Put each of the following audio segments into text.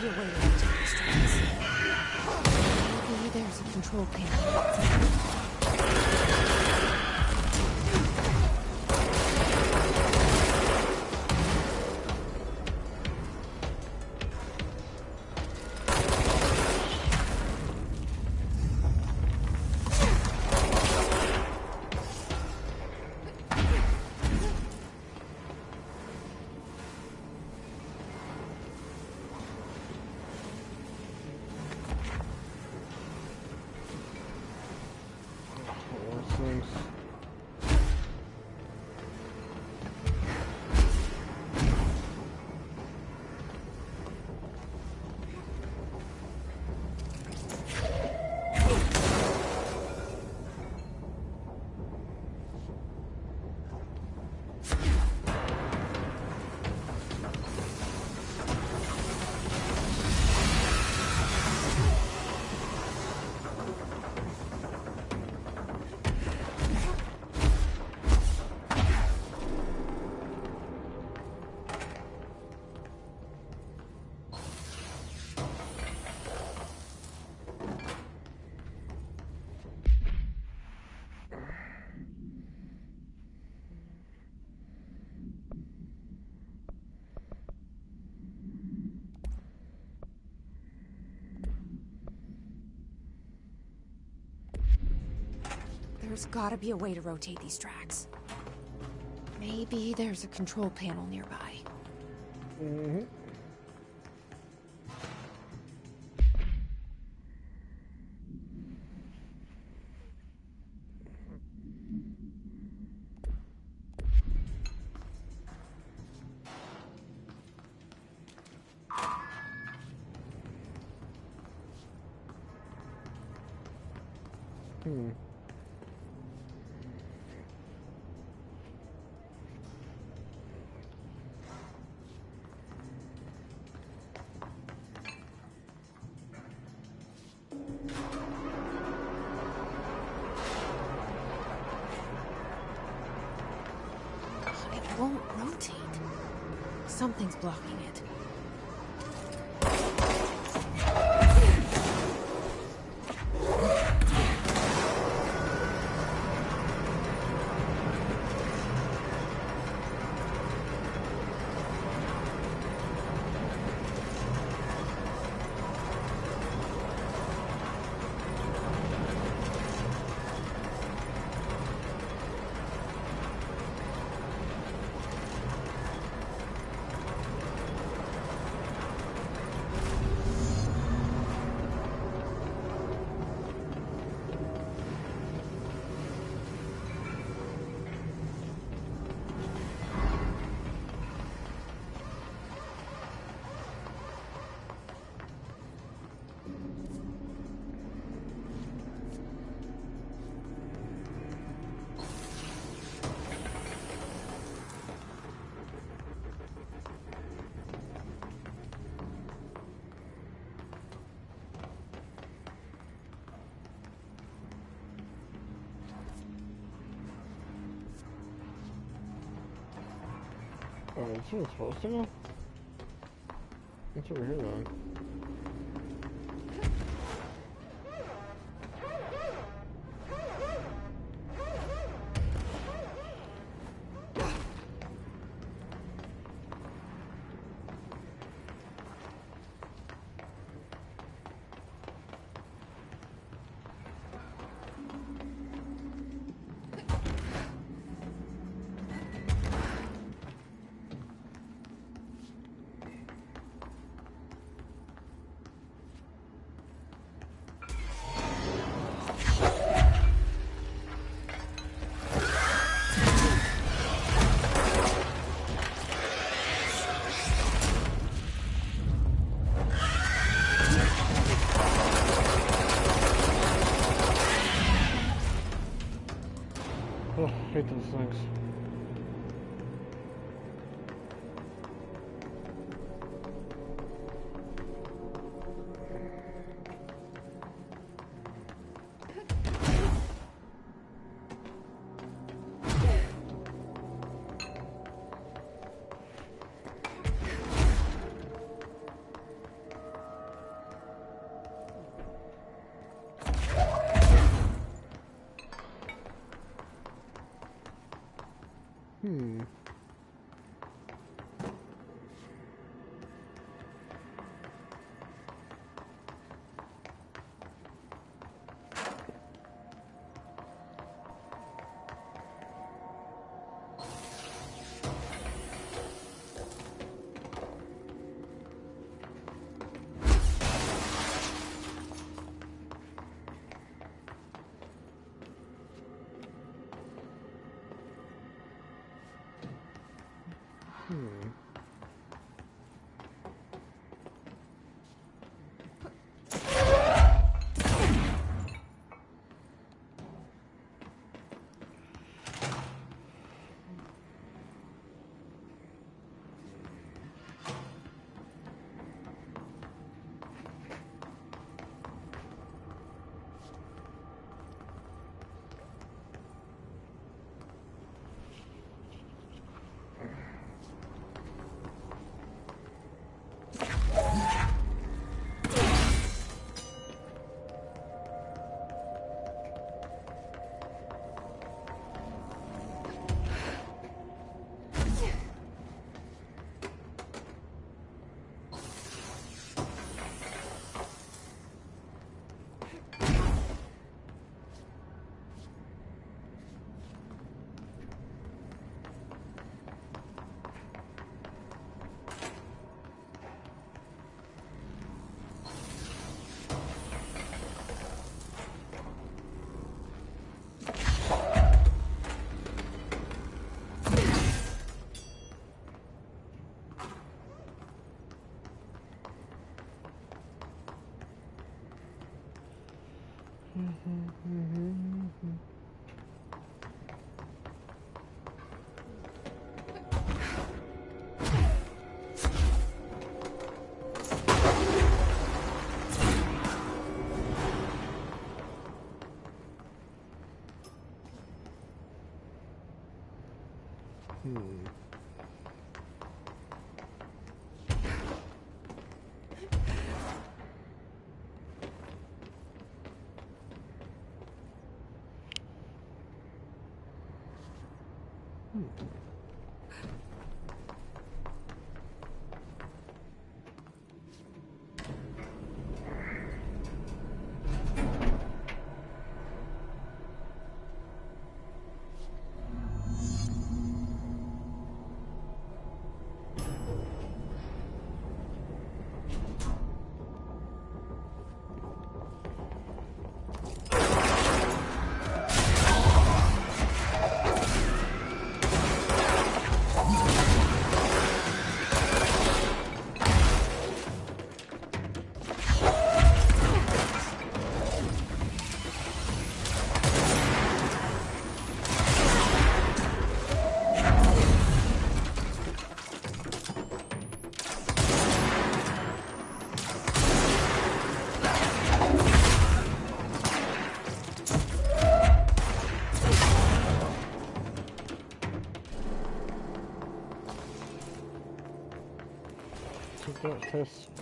Your way to these tracks. Maybe there's a control panel. There's gotta be a way to rotate these tracks. Maybe there's a control panel nearby. Mm-hmm. It won't rotate. Something's blocking it. Oh, is someone supposed to go? What's over here, though? Oh, I hate those things. Ps5.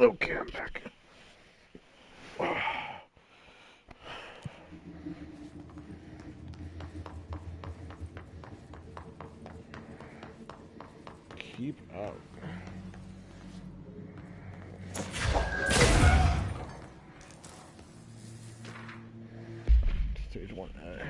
Okay, I'm back. keep out. Stage 1A.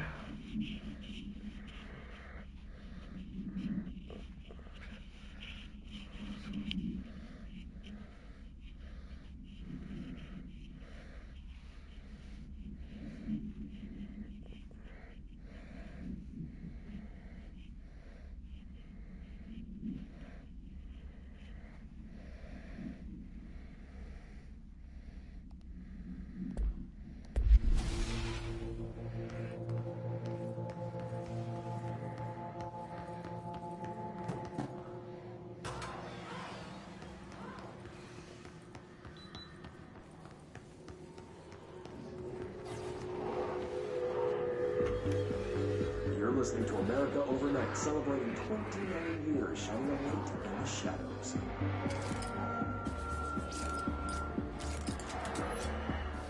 You're listening to America Overnight, celebrating 29 years shining a light in the shadows.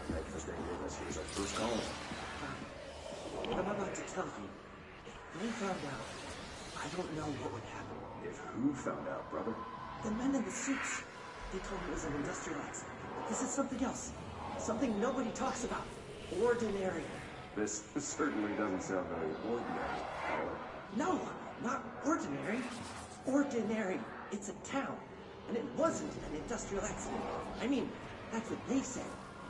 Thank you for staying with us. Here's our first caller. What I'm about to tell you, if they found out, I don't know what would happen. If who found out, brother? The men in the suits, they told me it was an industrial accident. This is something else. Something nobody talks about. Ordinary. This certainly doesn't sound very ordinary, caller. No, not ordinary. Ordinary. It's a town. And it wasn't an industrial accident. I mean, that's what they say.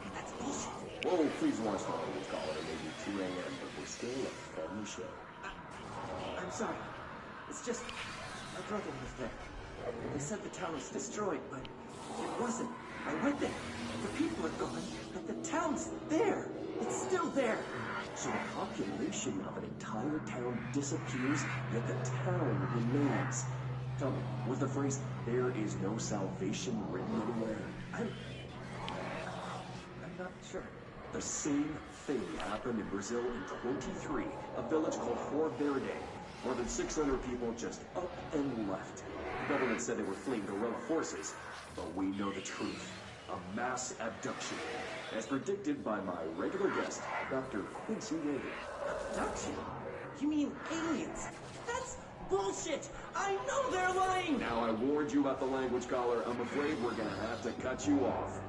And that's bullshit. Whoa, please watch the language, caller. It may be 2 a.m., but we're still a family show. I'm sorry. It's just, my brother was there. They said the town was destroyed, but it wasn't. I went there. The people are gone, but the town's there. It's still there. So the population of an entire town disappears, yet the town remains. Tell me, was the phrase, "there is no salvation" written anywhere? I'm not sure. The same thing happened in Brazil in 23, a village called Fort Verde. More than 600 people just up and left. The government said they were fleeing guerrilla forces, but we know the truth. A mass abduction, as predicted by my regular guest, Dr. Quincy Yeager. Abduction? You mean aliens? That's bullshit! I know they're lying! Now I warned you about the language, caller. I'm afraid we're gonna have to cut you off.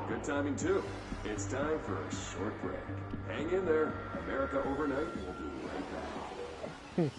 Good timing, too. It's time for a short break. Hang in there. America Overnight will be right back.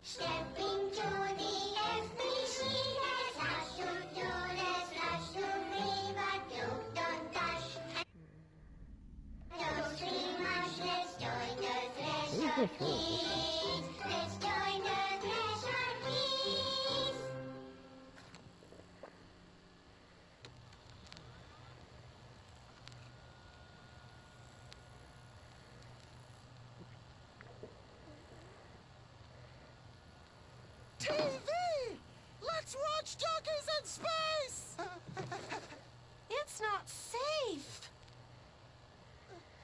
Stepping to the FBC, there's lots to do, there's lots to read, but you don't dash. Those 3 months, let's join the Thresher Keys. Let's join the Thresher Keys. TV! Let's watch Junkies in Space! It's not safe.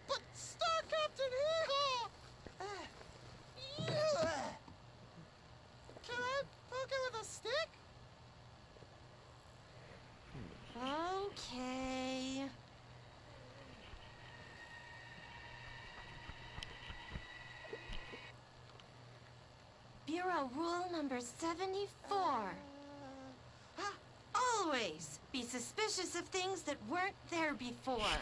But Star Captain here! Can I poke it with a stick? Okay. Bureau rule number 74. Always be suspicious of things that weren't there before.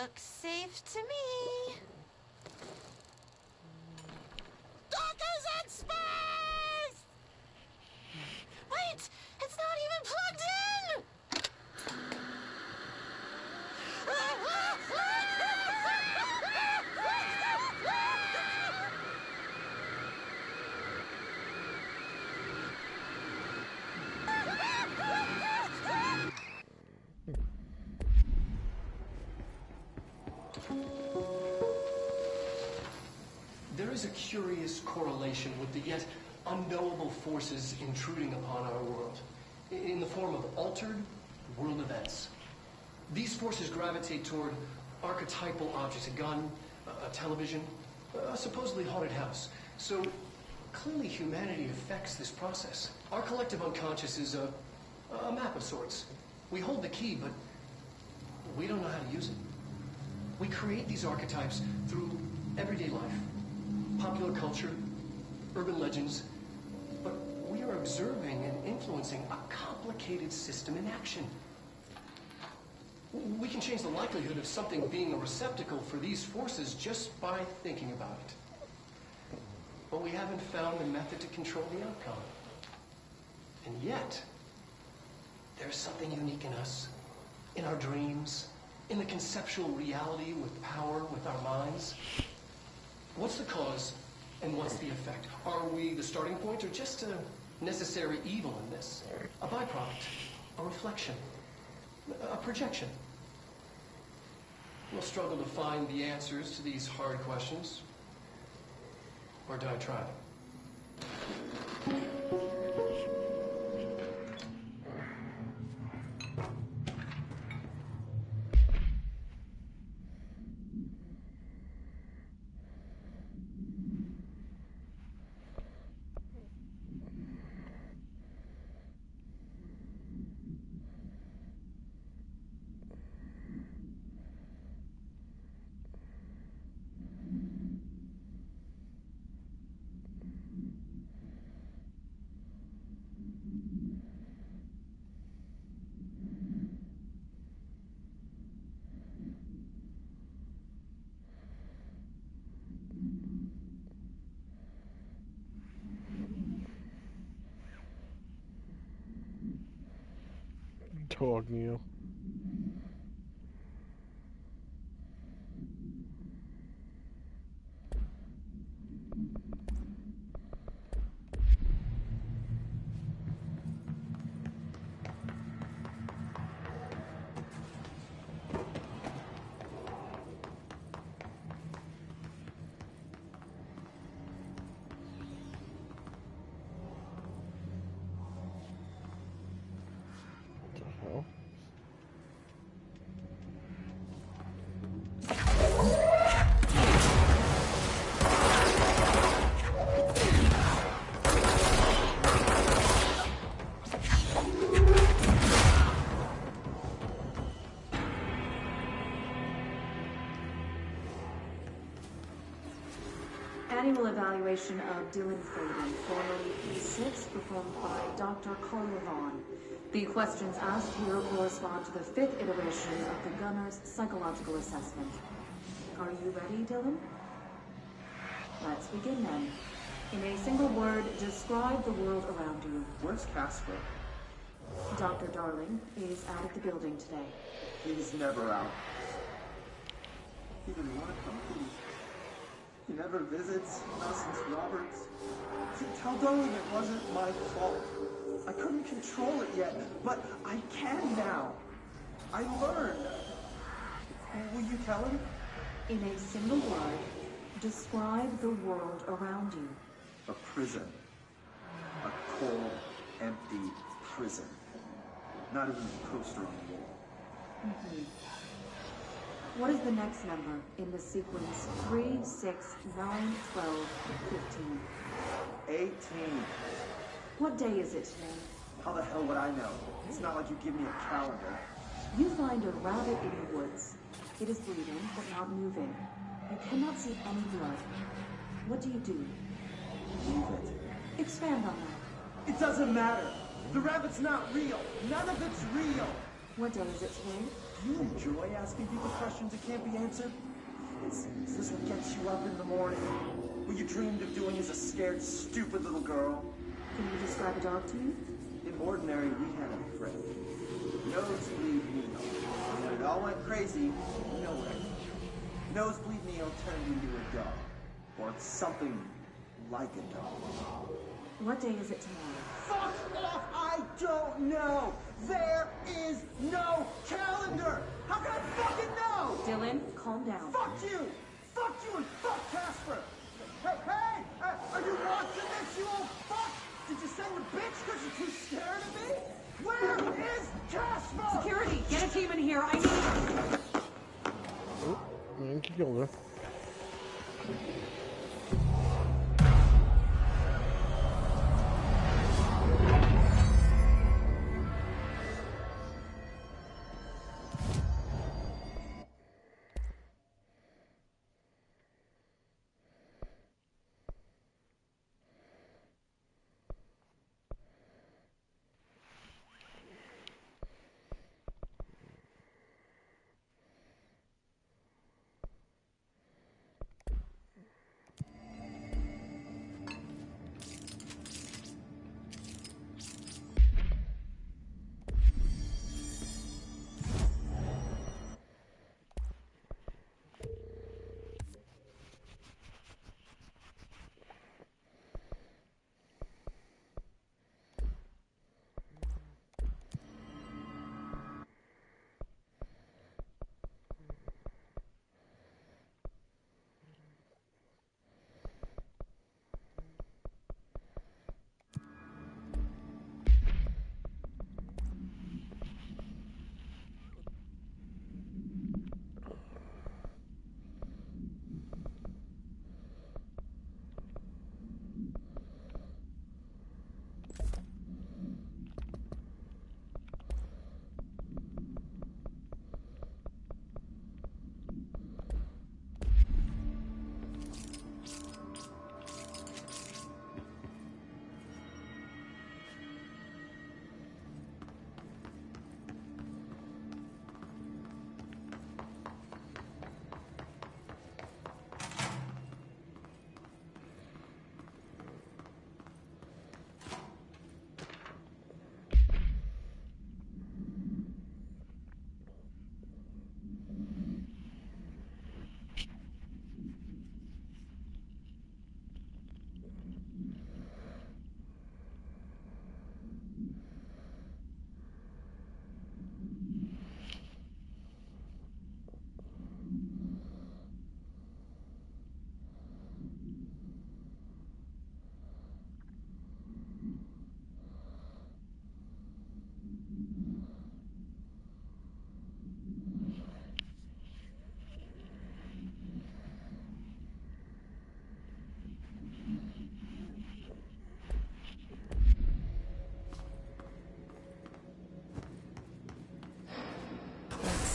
Looks safe to me. Dockers in space! Wait! It's not even plugged in! There is a curious correlation with the yet unknowable forces intruding upon our world, in the form of altered world events. These forces gravitate toward archetypal objects, a gun, a television, a supposedly haunted house. So clearly humanity affects this process. Our collective unconscious is a map of sorts. We hold the key, but we don't know how to use it. We create these archetypes through everyday life, popular culture, urban legends, but we are observing and influencing a complicated system in action. We can change the likelihood of something being a receptacle for these forces just by thinking about it. But we haven't found a method to control the outcome. And yet, there's something unique in us, in our dreams, in the conceptual reality with power, with our minds. What's the cause and what's the effect? Are we the starting point or just a necessary evil in this? A byproduct, a reflection, a projection? We'll struggle to find the answers to these hard questions. Or do I try? Dog you. What the hell? Annual evaluation of Dylan Fraden, formerly P6, performed by Dr. Carl Levon. The questions asked here correspond to the 5th iteration of the Gunner's psychological assessment. Are you ready, Dylan? Let's begin then. In a single word, describe the world around you. Where's Casper? Dr. Darling is out of the building today. He's never out. He didn't want to come, did he? He never visits, not since Roberts. See, tell Darling it wasn't my fault. I couldn't control it yet, but I can now. I learned. Will you tell him? In a single word, describe the world around you. A prison. A cold, empty prison. Not even a poster on the wall. What is the next number in the sequence 3, 6, 9, 12, 15? 18. What day is it today? How the hell would I know? It's not like you give me a calendar. You find a rabbit in the woods. It is breathing, but not moving. You cannot see any blood. What do you do? Leave it. Expand on that. It doesn't matter. The rabbit's not real. None of it's real. What day is it today? You enjoy asking people questions that can't be answered? Is this what gets you up in the morning? What you dreamed of doing as a scared, stupid little girl? Can you describe a dog to me? In ordinary, we had a friend. Nosebleed Neil. And when it all went crazy, nowhere. Nosebleed Neil turned into a dog. Or something like a dog. What day is it tomorrow? Fuck off! I don't know! There is no calendar! How can I fucking know? Dylan, calm down. Fuck you! Fuck you and fuck Casper! Hey! Are you watching this, you old fuck? Did you send the bitch because you're too scared of me? Where is Casper? Security, get a team in here. I need... Oh, man, keep going there.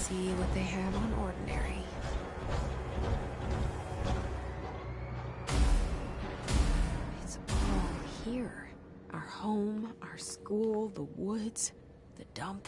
See what they have on ordinary. It's all here. Our home, our school, the woods, the dump.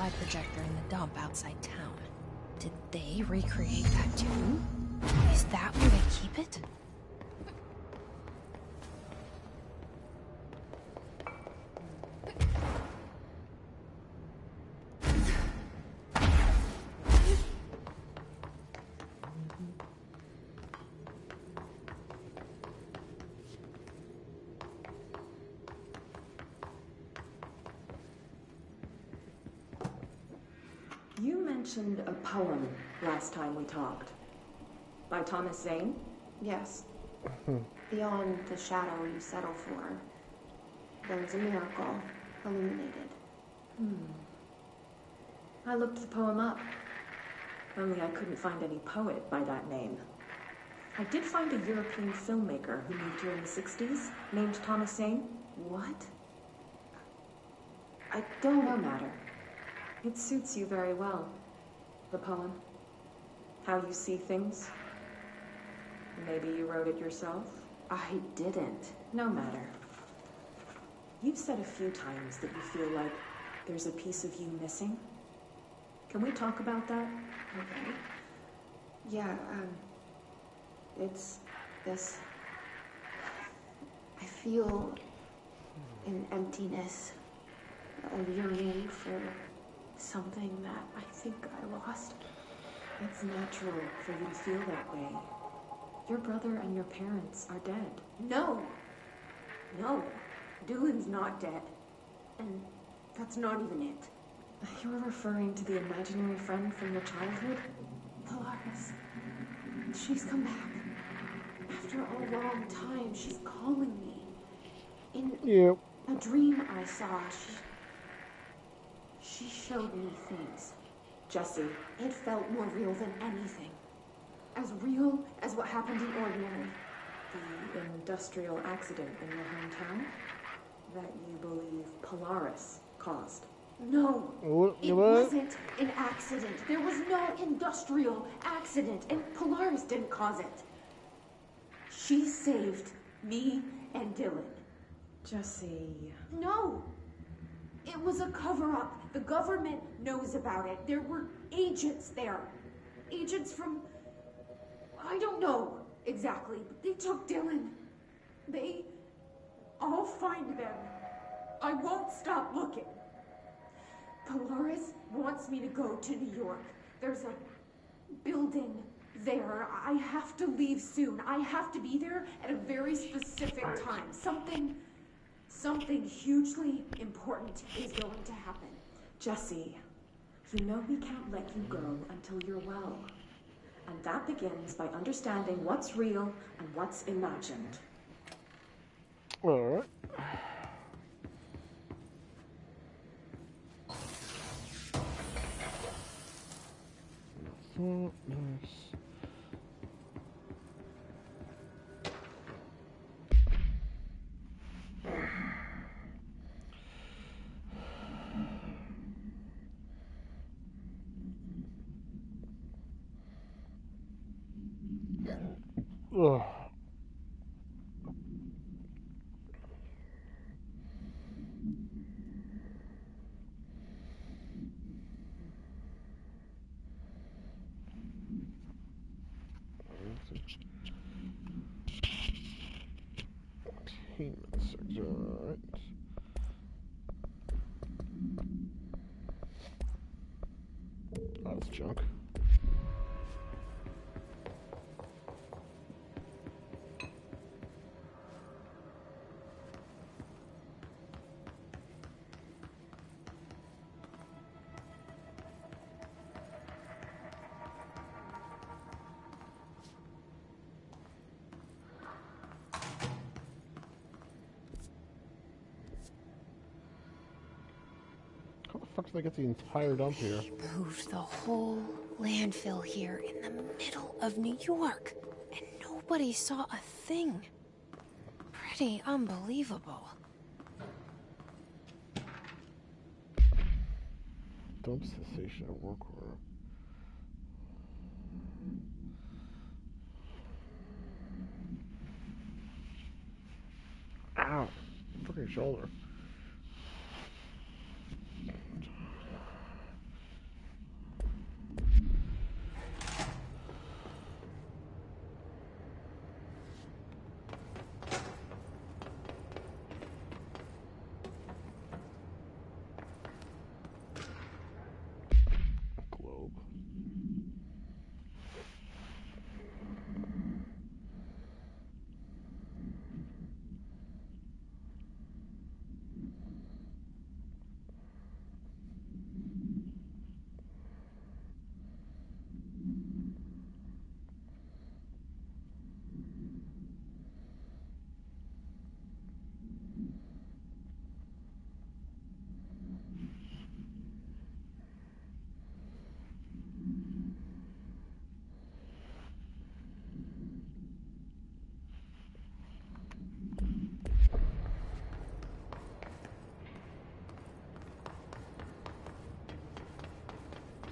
Wi-Fi projector in the dump outside town. Did they recreate that too? Is that where they keep it? You mentioned a poem last time we talked. By Thomas Zane? Yes. Beyond the shadow you settle for, there's a miracle illuminated. I looked the poem up. Only I couldn't find any poet by that name. I did find a European filmmaker who moved here in the 60s, named Thomas Zane. What? I don't know matter. It suits you very well, the poem. How you see things. Maybe you wrote it yourself? I didn't. No matter. You've said a few times that you feel like there's a piece of you missing. Can we talk about that? Okay. Yeah, it's this. I feel an emptiness, a yearning for something that I think I lost. It's natural for you to feel that way. Your brother and your parents are dead. No! No. Dylan's not dead. And that's not even it. You're referring to the imaginary friend from your childhood? Polaris. She's come back. After a long time, she's calling me. In a dream I saw, she showed me things. Jesse. It felt more real than anything. As real as what happened in Ordinary. The industrial accident in your hometown that you believe Polaris caused. No, it wasn't an accident. There was no industrial accident, and Polaris didn't cause it. She saved me and Dylan. Jesse. No! It was a cover-up. The government knows about it. There were agents there. Agents from... I don't know exactly, but they took Dylan. I'll find them. I won't stop looking. Polaris wants me to go to New York. There's a building there. I have to leave soon. I have to be there at a very specific time. Something hugely important is going to happen. Jesse, you know we can't let you go until you're well. And that begins by understanding what's real and what's imagined. Alright. So nice. Ugh. Entertainment sector, alright. That's junk. How the fuck did I get the entire dump here? They moved the whole landfill here in the middle of New York, and nobody saw a thing. Pretty unbelievable. Dump cessation at work order. Ow! Fucking shoulder.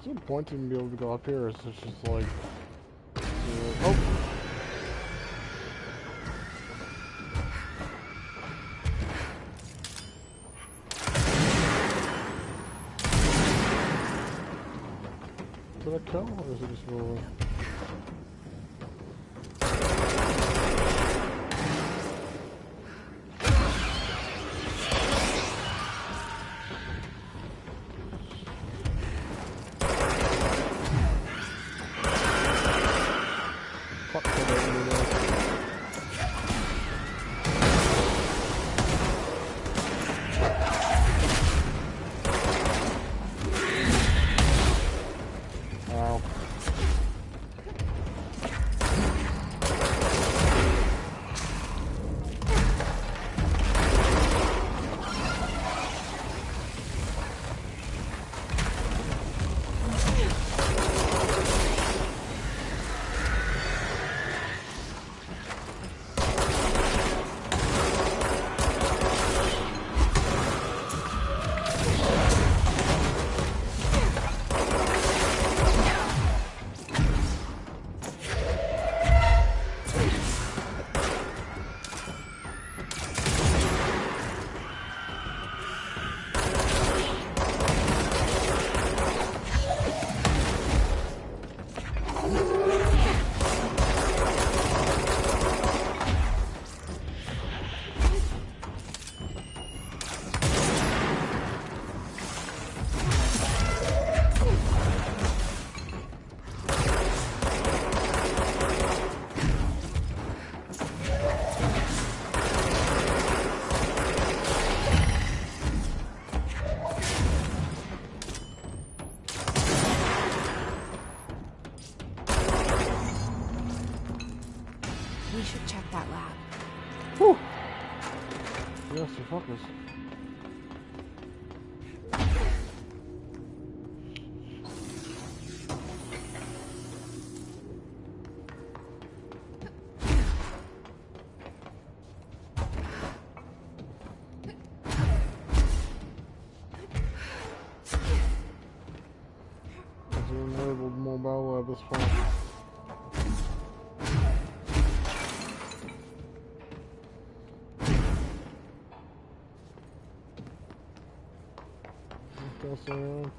There's no point in being able to go up here. It's just like, oh. Did I kill, or is it just moving? We should check that lab. Whew. Yes, you fuckers. It's an enabled mobile at this point. So,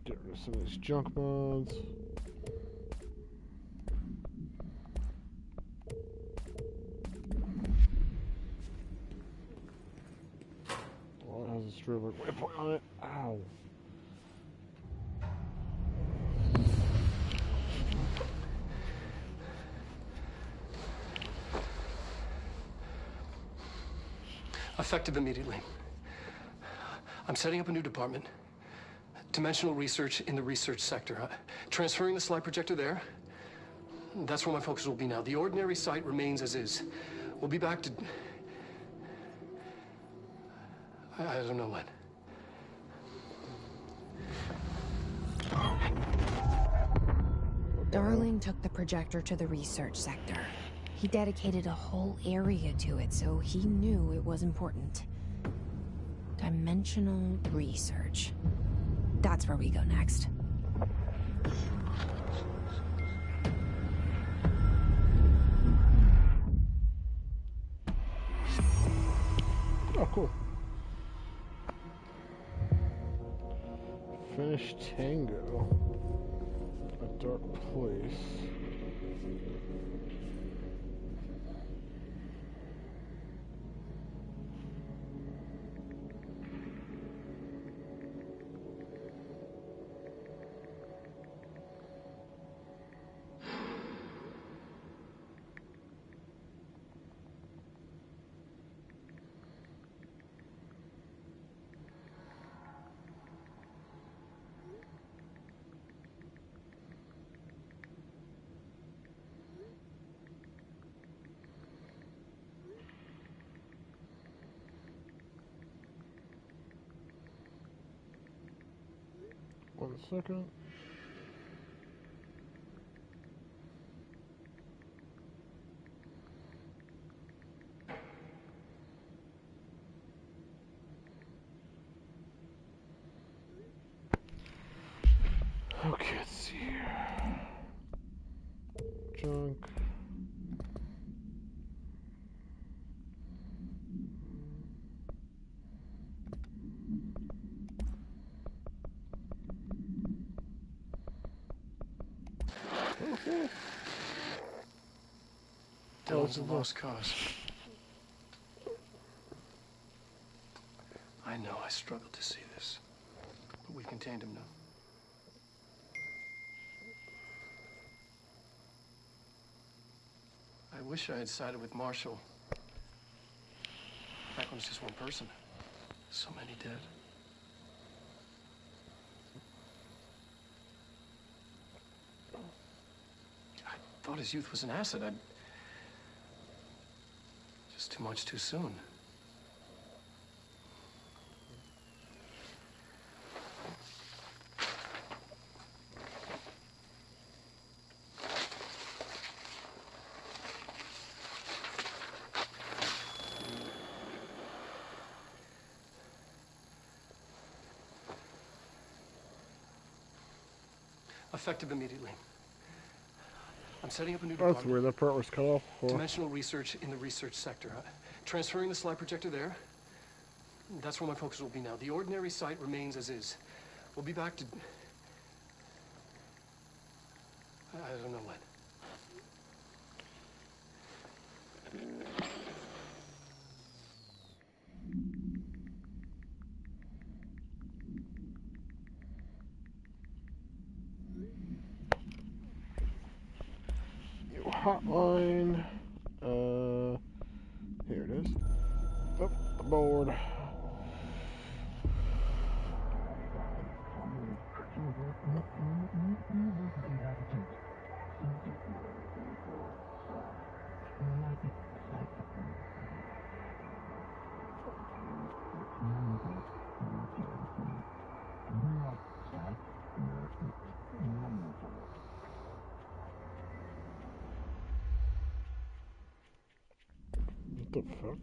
get rid of some of these junk mods. Strobe waypoint on it. Ow. Effective immediately. I'm setting up a new department. Dimensional research in the research sector. Transferring the slide projector there. That's where my focus will be now. The ordinary site remains as is. We'll be back to... I don't know when. Darling took the projector to the research sector. He dedicated a whole area to it, so he knew it was important. Dimensional research. That's where we go next. Oh, cool. Finish Tango. A dark place. second. Okay, let's see here. Junk. Okay. Dylan's a lost cause. I know I struggled to see this, but we've contained him now. I wish I had sided with Marshall. Back when it's just one person. So many dead. I thought his youth was an asset. Just too much too soon. Effective immediately. I'm setting up a new department. That's weird, that part was cut off. Dimensional research in the research sector. Transferring the slide projector there. That's where my focus will be now. The ordinary site remains as is. We'll be back to... I don't know when. Hotline. Here it is. Oh, the board. What the fuck?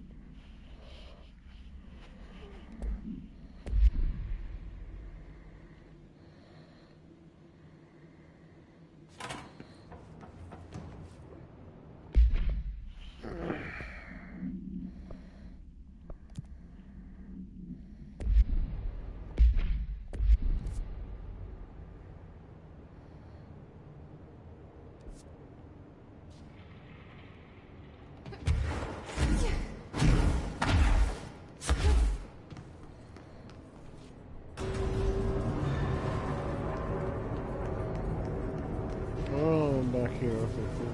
Oh, I'm back here. Okay, cool.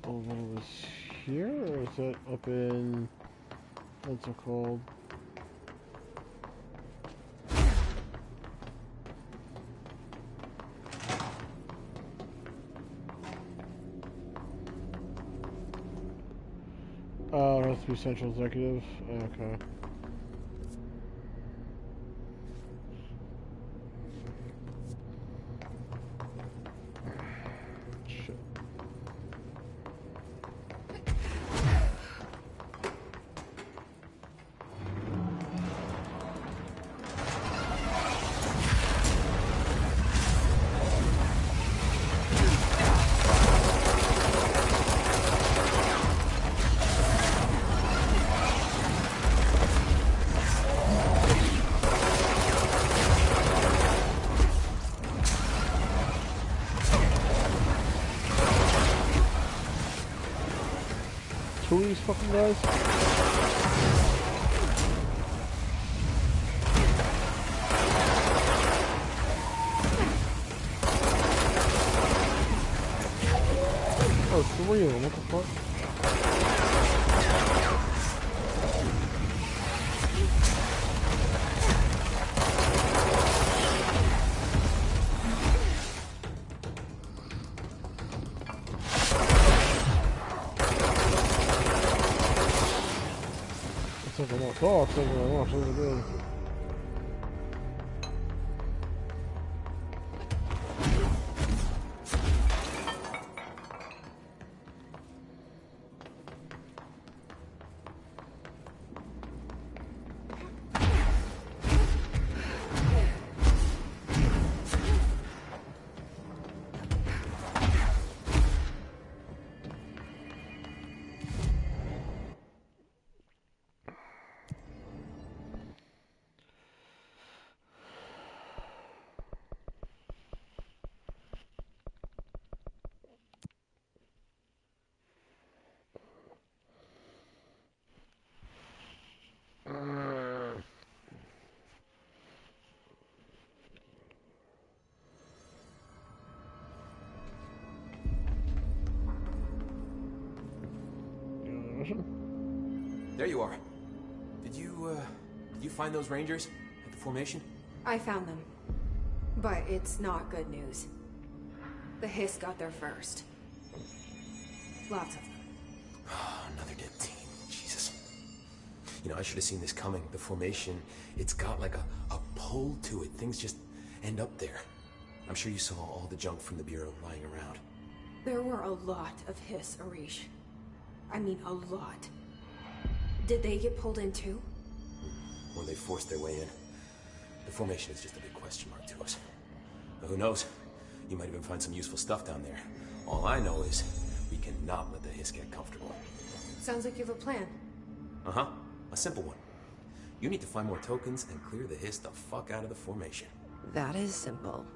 Over was here, or is that up in... what's it called? Oh, it has to be Central Executive? Okay. Shit. Two of these fucking guys? Oh, three of them, what the fuck? saw something I watched really good. There you are. Did you find those Rangers at the formation? I found them. But it's not good news. The Hiss got there first. Lots of them. Another dead team. Jesus. You know, I should have seen this coming. The formation, it's got like a pull to it. Things just end up there. I'm sure you saw all the junk from the Bureau lying around. There were a lot of Hiss, Arish. I mean, a lot. Did they get pulled in too? Or they forced their way in. The formation is just a big question mark to us. But who knows? You might even find some useful stuff down there. All I know is we cannot let the Hiss get comfortable. Sounds like you have a plan. Uh-huh. A simple one. You need to find more tokens and clear the Hiss the fuck out of the formation. That is simple.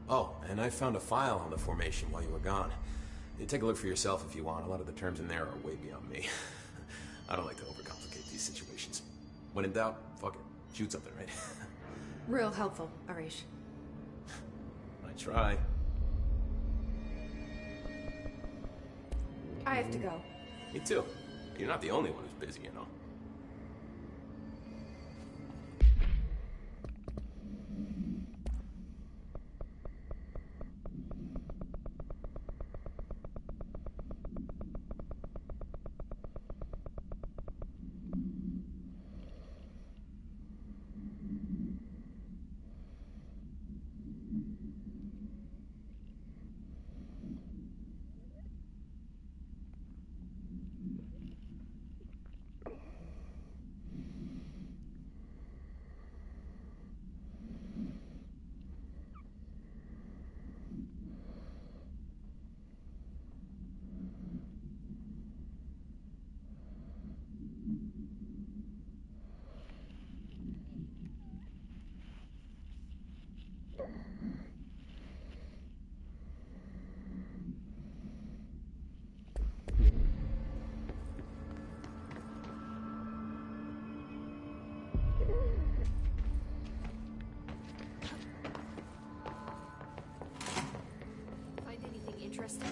Oh, and I found a file on the formation while you were gone. You take a look for yourself if you want. A lot of the terms in there are way beyond me. I don't like to overcomplicate these situations. When in doubt, fuck it. Shoot something, right? Real helpful, Arish. I try. I have to go. Me too. You're not the only one who's busy, you know. Find anything interesting?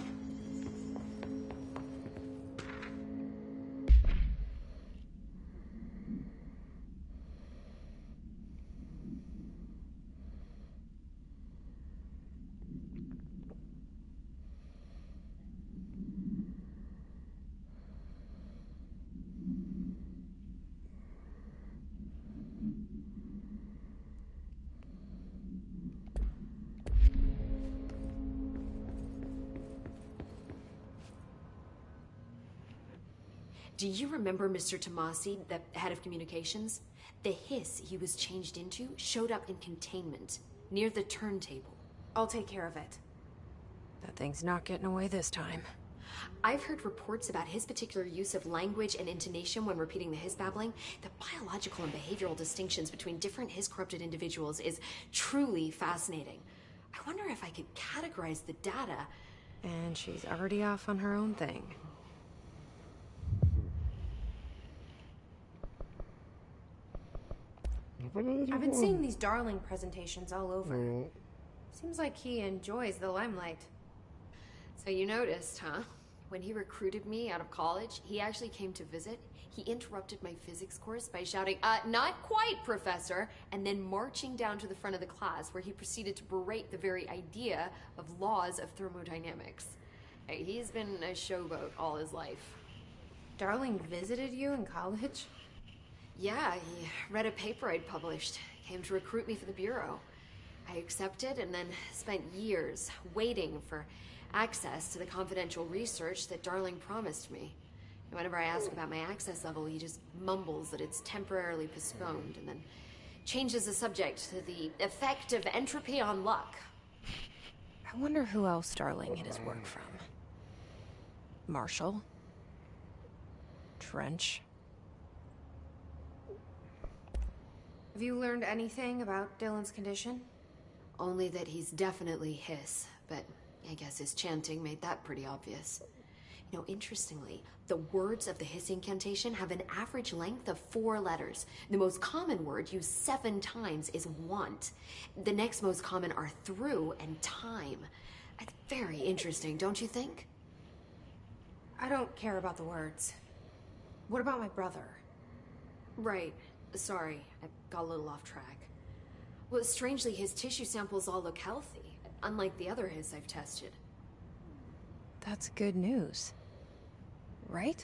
Do you remember Mr. Tomasi, the head of communications? The Hiss he was changed into showed up in containment, near the turntable. I'll take care of it. That thing's not getting away this time. I've heard reports about his particular use of language and intonation when repeating the Hiss babbling. The biological and behavioral distinctions between different Hiss-corrupted individuals is truly fascinating. I wonder if I could categorize the data. And she's already off on her own thing. I've been seeing these Darling presentations all over. Seems like he enjoys the limelight. So you noticed, huh? When he recruited me out of college, he actually came to visit. He interrupted my physics course by shouting, not quite, Professor, and then marching down to the front of the class where he proceeded to berate the very idea of laws of thermodynamics. Hey, he's been a showboat all his life. Darling visited you in college? Yeah, he read a paper I'd published. Came to recruit me for the Bureau. I accepted and then spent years waiting for access to the confidential research that Darling promised me. And whenever I ask about my access level, he just mumbles that it's temporarily postponed and then changes the subject to the effect of entropy on luck. I wonder who else Darling had his work from. Marshall? Trench? Have you learned anything about Dylan's condition? Only that he's definitely hiss, but I guess his chanting made that pretty obvious. You know, interestingly, the words of the hiss incantation have an average length of 4 letters. The most common word used 7 times is want. The next most common are through and time. It's very interesting, don't you think? I don't care about the words. What about my brother? Right. Sorry, I got a little off track. Well, strangely, his tissue samples all look healthy, unlike the other hiss I've tested. That's good news. Right?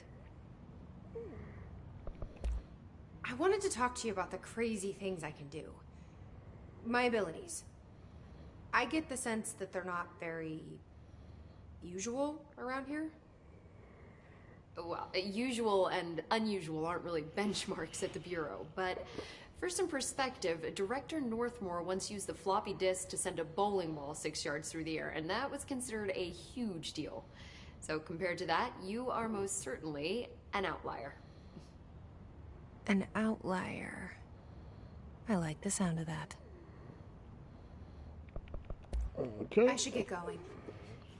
I wanted to talk to you about the crazy things I can do. My abilities. I get the sense that they're not very usual around here. Well, usual and unusual aren't really benchmarks at the Bureau, but for some perspective, Director Northmore once used the floppy disk to send a bowling ball 6 yards through the air, and that was considered a huge deal. So compared to that, you are most certainly an outlier. An outlier. I like the sound of that. Okay. I should get going.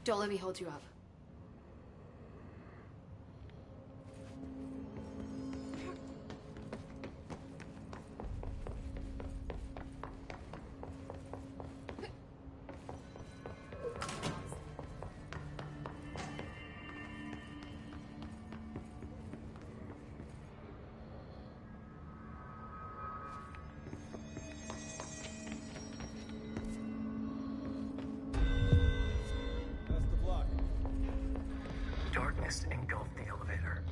Don't let me hold you up. Darkness engulfed the elevator.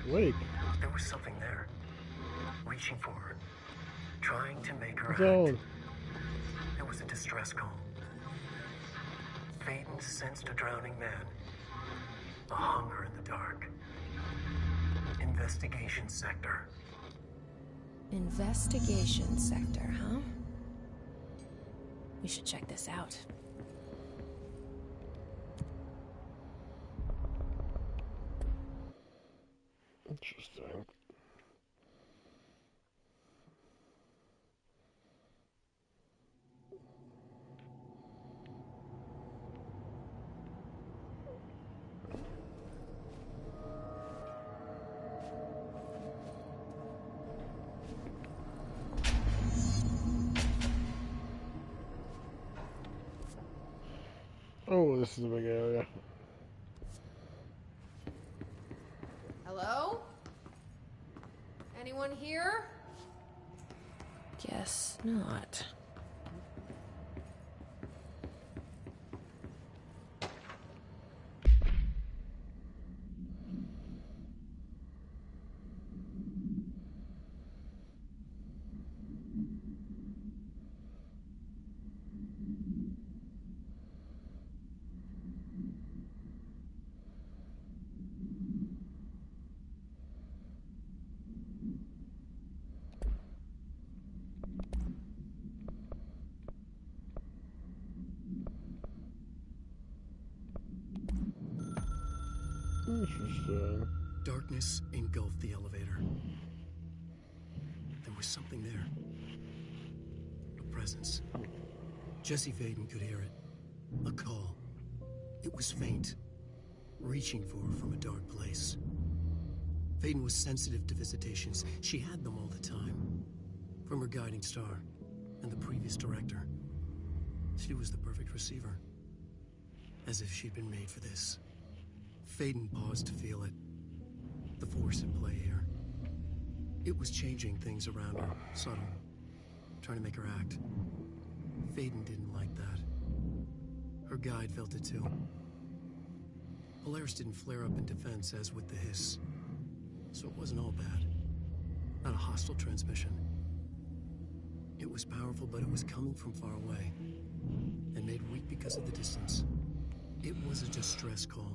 Wait. There was something there, reaching for her, trying to make her So, act. It was a distress call. Faden sensed a drowning man, a hunger in the dark. Investigation sector. Investigation sector, huh? We should check this out. interesting. Oh, this is a big area. Hello? Anyone here? Guess not. Interesting. Darkness engulfed the elevator. There was something there. A presence. Jesse Faden could hear it. A call. It was faint, reaching for her from a dark place. Faden was sensitive to visitations. She had them all the time. From her guiding star and the previous director. She was the perfect receiver. As if she'd been made for this. Faden paused to feel it. The force at play here. It was changing things around her, subtle. Trying to make her act. Faden didn't like that. Her guide felt it too. Polaris didn't flare up in defense as with the hiss. So it wasn't all bad. Not a hostile transmission. It was powerful, but it was coming from far away, and made weak because of the distance. It was a distress call.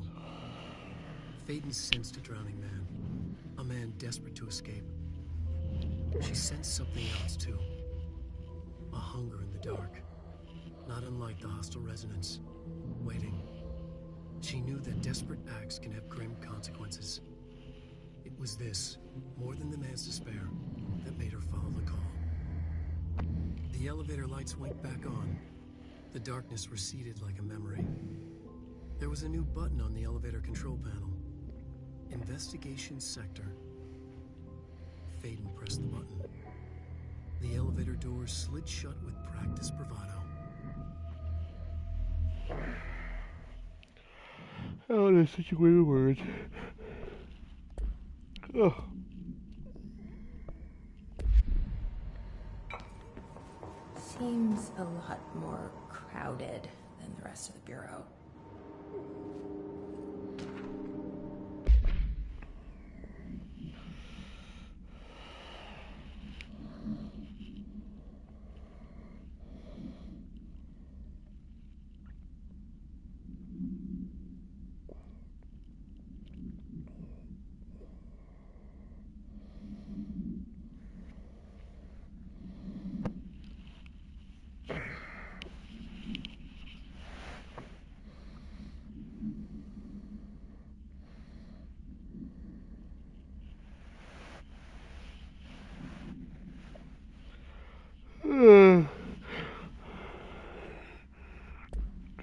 Faden sensed a drowning man, a man desperate to escape. She sensed something else, too. A hunger in the dark, not unlike the hostile resonance, waiting. She knew that desperate acts can have grim consequences. It was this, more than the man's despair, that made her follow the call. The elevator lights winked back on. The darkness receded like a memory. There was a new button on the elevator control panel. Investigation Sector. Faden pressed the button. The elevator doors slid shut with practiced bravado. Oh, that's such a weird word. Oh. Seems a lot more crowded than the rest of the Bureau.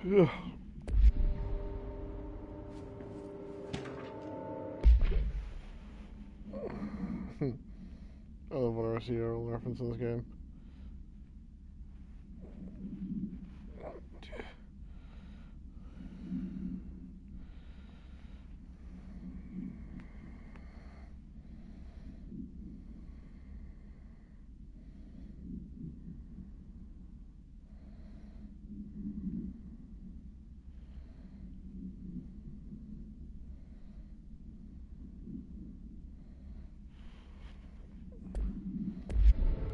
Ugh. I love when I see a reference in this game.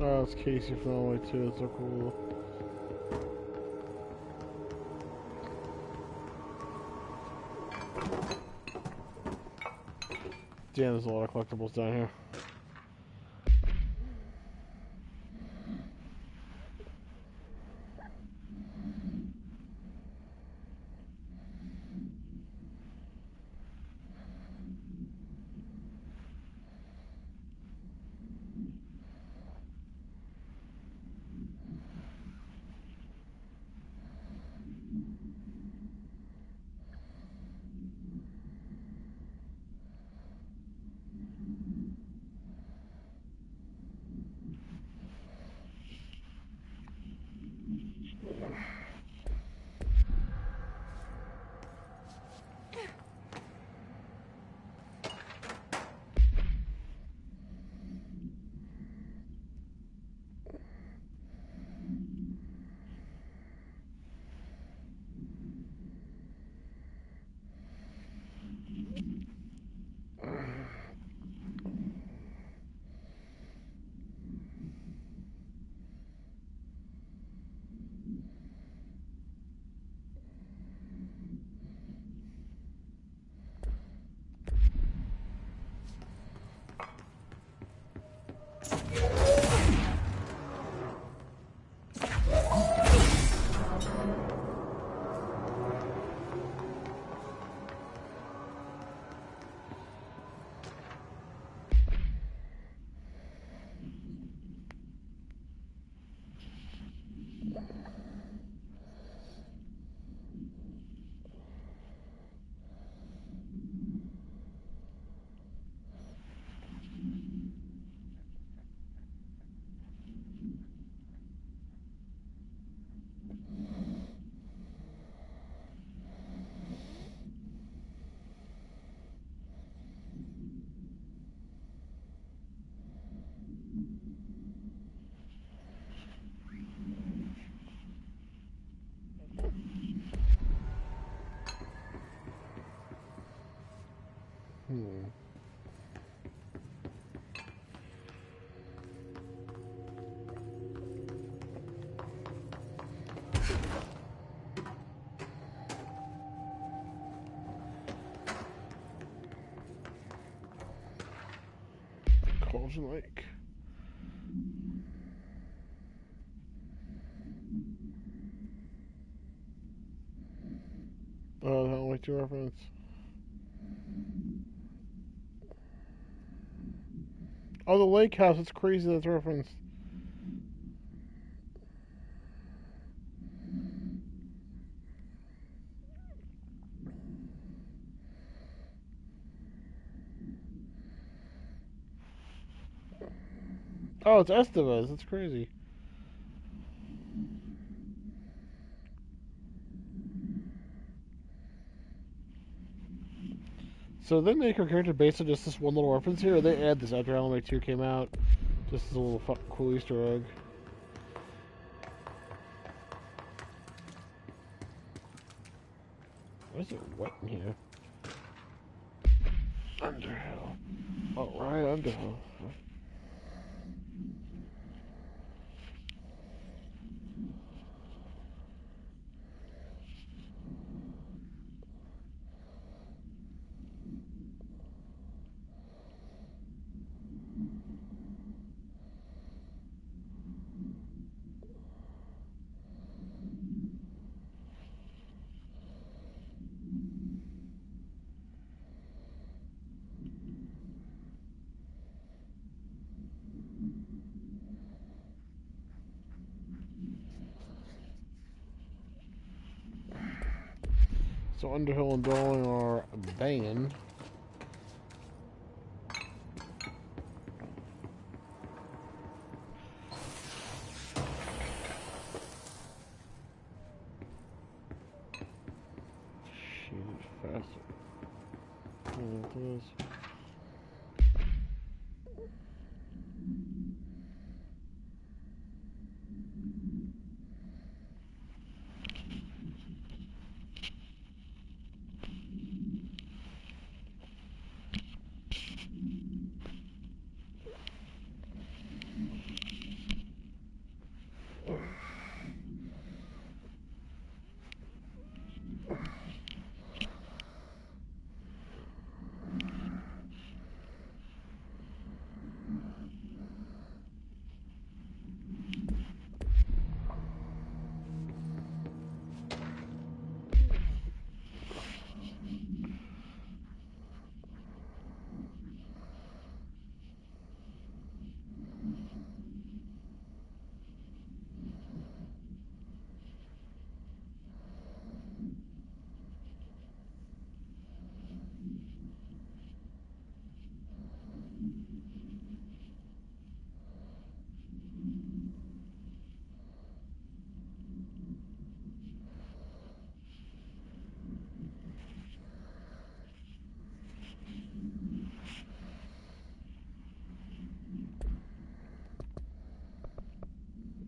Oh, it's Casey from all the way too. It's so cool. Damn, there's a lot of collectibles down here. Frozen Lake. Oh, that only two reference. Oh, the lake house. It's crazy that's referenced. Oh, it's Estevez. That's crazy. So they make her character based on just this one little reference here, or they add this after Alan Wake 2 came out? Just as a little cool Easter egg. Why is it wet in here? Underhill. Oh, right, Underhill. So Underhill and Darling are banging. Shit, faster.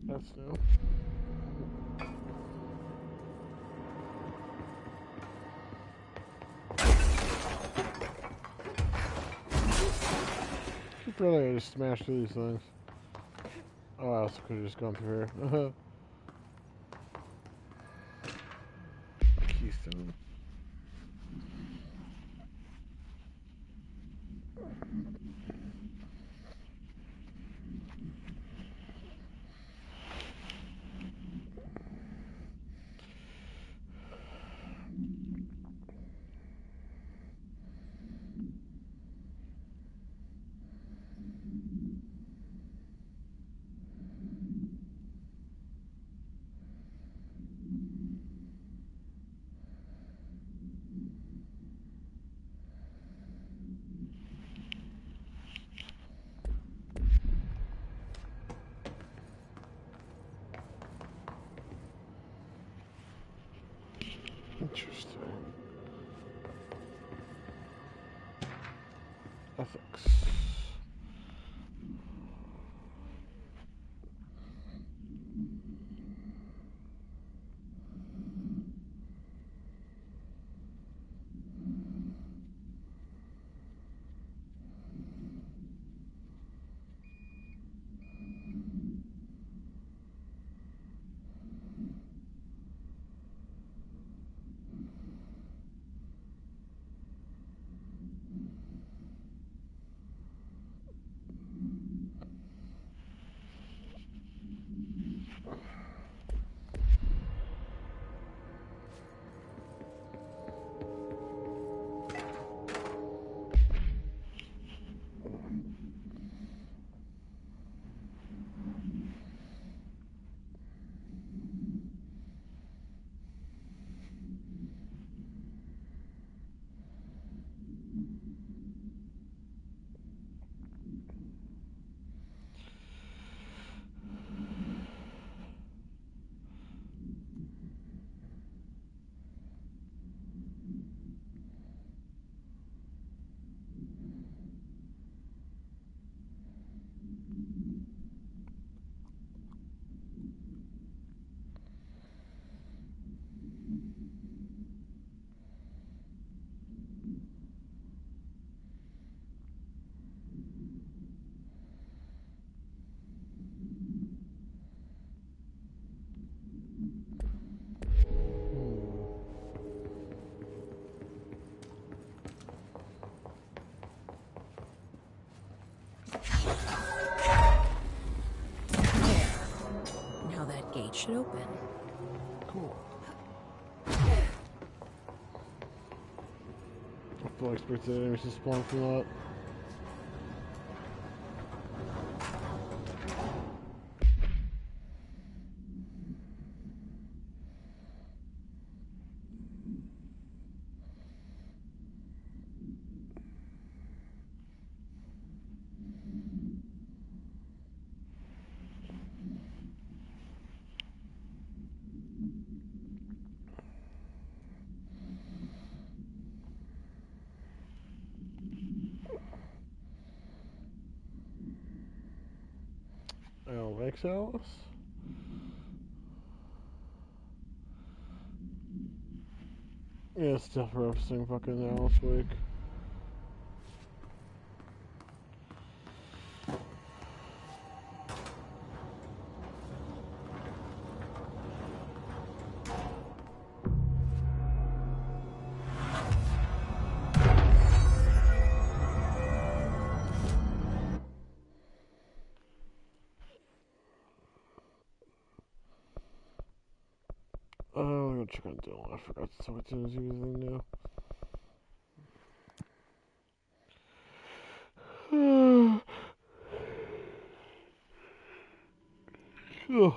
That's new. Keep really I just smash through these things. Oh, I also could have just gone through here. Keystone. Interesting. Ethics. gate should open. Cool. I fully expect the enemies to spawn from that. Alex Alice? Yeah, it's definitely referencing fucking Alice Wake. I'm gonna check on Dylan. I forgot to talk to him as he was in now. Oh.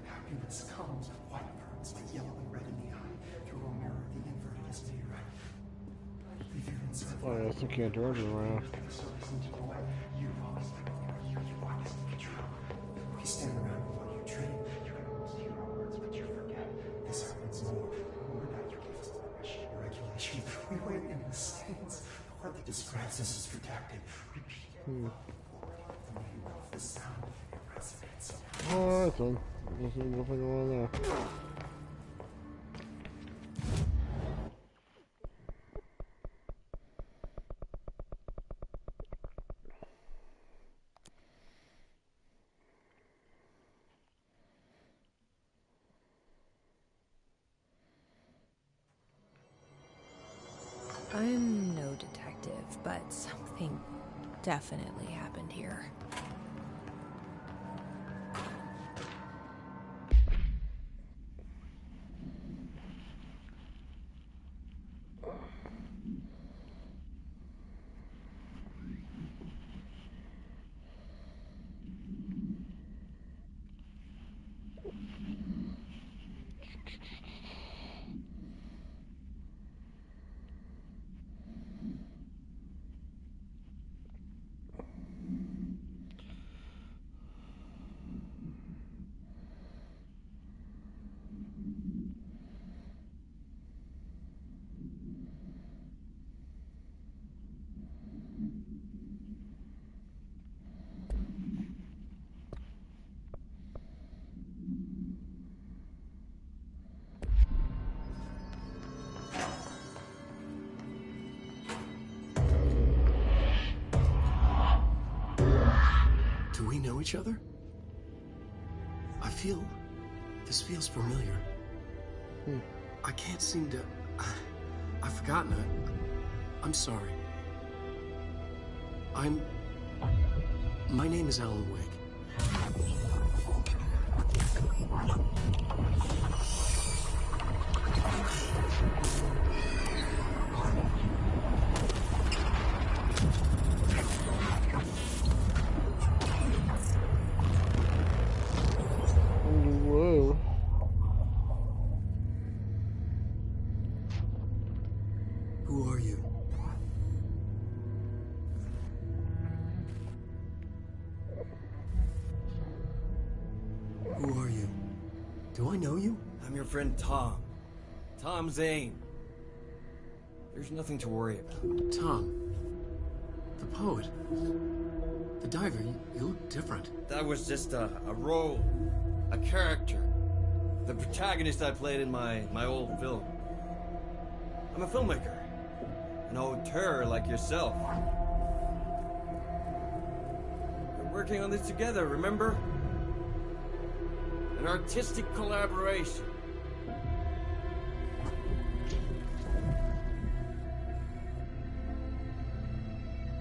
Happiness comes, white burns, with yellow and red in the eye. Through a mirror, the inverted is mirror. Leave your insert. Oh yeah, some can't drive around. We stand around while you dream. You can almost hear our words, but you forget. This happens more. More that you give us permission, regulation. We wait in the stands. The word that describes us is protected. Repeat it. The name of the sound. It resonates. Oh, that's one. There's nothing on there. I'm no detective, but something definitely happened here. Do we know each other? This feels familiar. I can't seem to... I've forgotten it. I'm sorry. My name is Alan Wake. Whoa. Who are you? Who are you? Do I know you? I'm your friend Tom. Tom Zane. There's nothing to worry about. Tom. The poet. The diver. You look different. That was just a role. A character. The protagonist I played in my old film. I'm a filmmaker. An auteur like yourself. We're working on this together, remember? An artistic collaboration.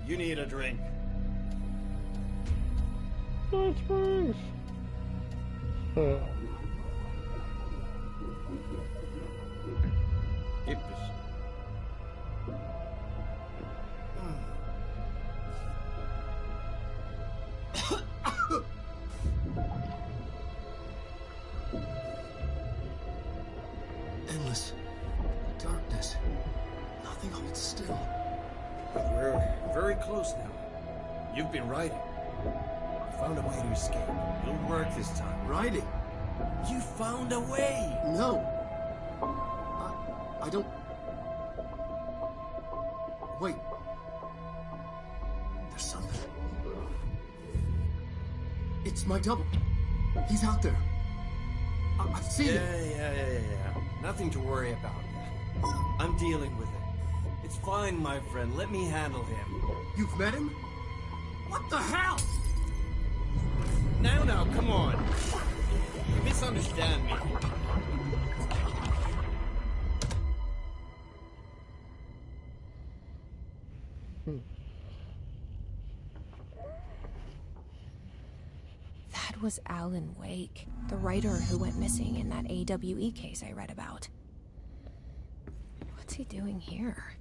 You need a drink. Hot Springs. Keep this. Endless darkness. Nothing holds still. But we're very close now. You've been writing. You found a way to escape. It'll work this time. Writing? You found a way! No. I don't... Wait. There's something. It's my double. He's out there. I've seen it. Yeah. Nothing to worry about. I'm dealing with it. It's fine, my friend. Let me handle him. You've met him? What the hell? Now, come on. You misunderstand me. That was Alan Wake, the writer who went missing in that AWE case I read about. What's he doing here?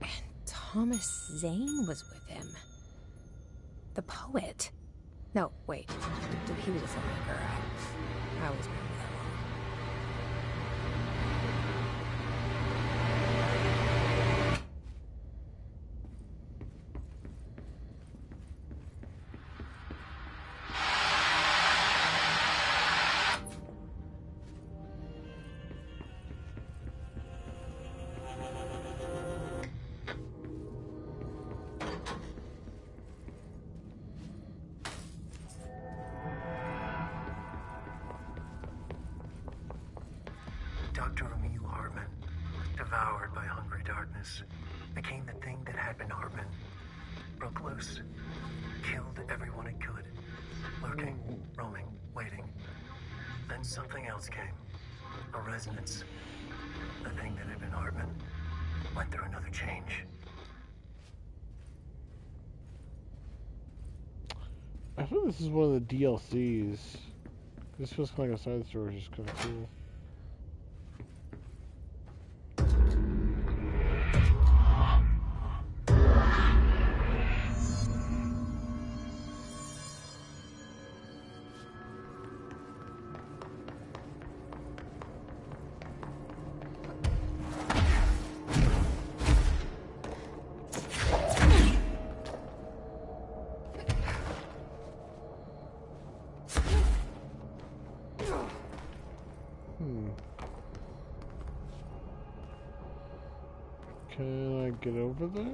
And Thomas Zane was with him. The poet. No, wait. He was a filmmaker. I always remember that wrong. Dr. Emil Hartman, devoured by hungry darkness, became the thing that had been Hartman. Broke loose, killed everyone it could, lurking, roaming, waiting. Then something else came, a resonance. The thing that had been Hartman went through another change. I think this is one of the DLCs. This feels kind of like a side story, which is kind of cool. Can I get over there?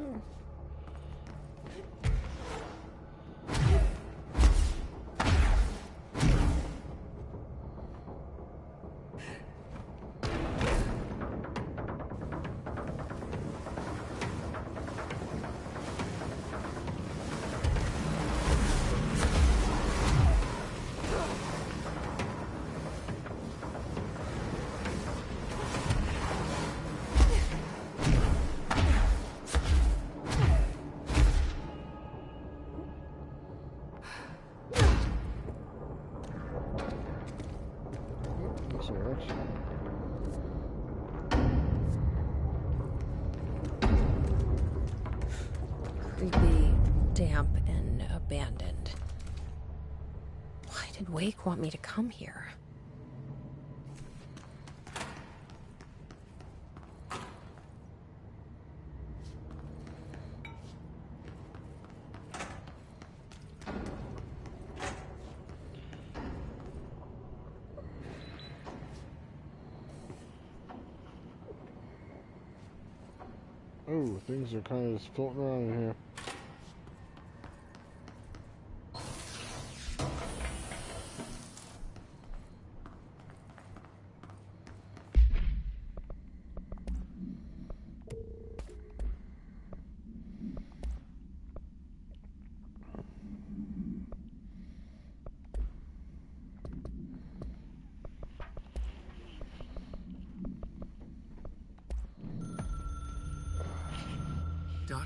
Creepy, damp, and abandoned. Why did Wake want me to come here? Oh, things are kind of just floating around in here.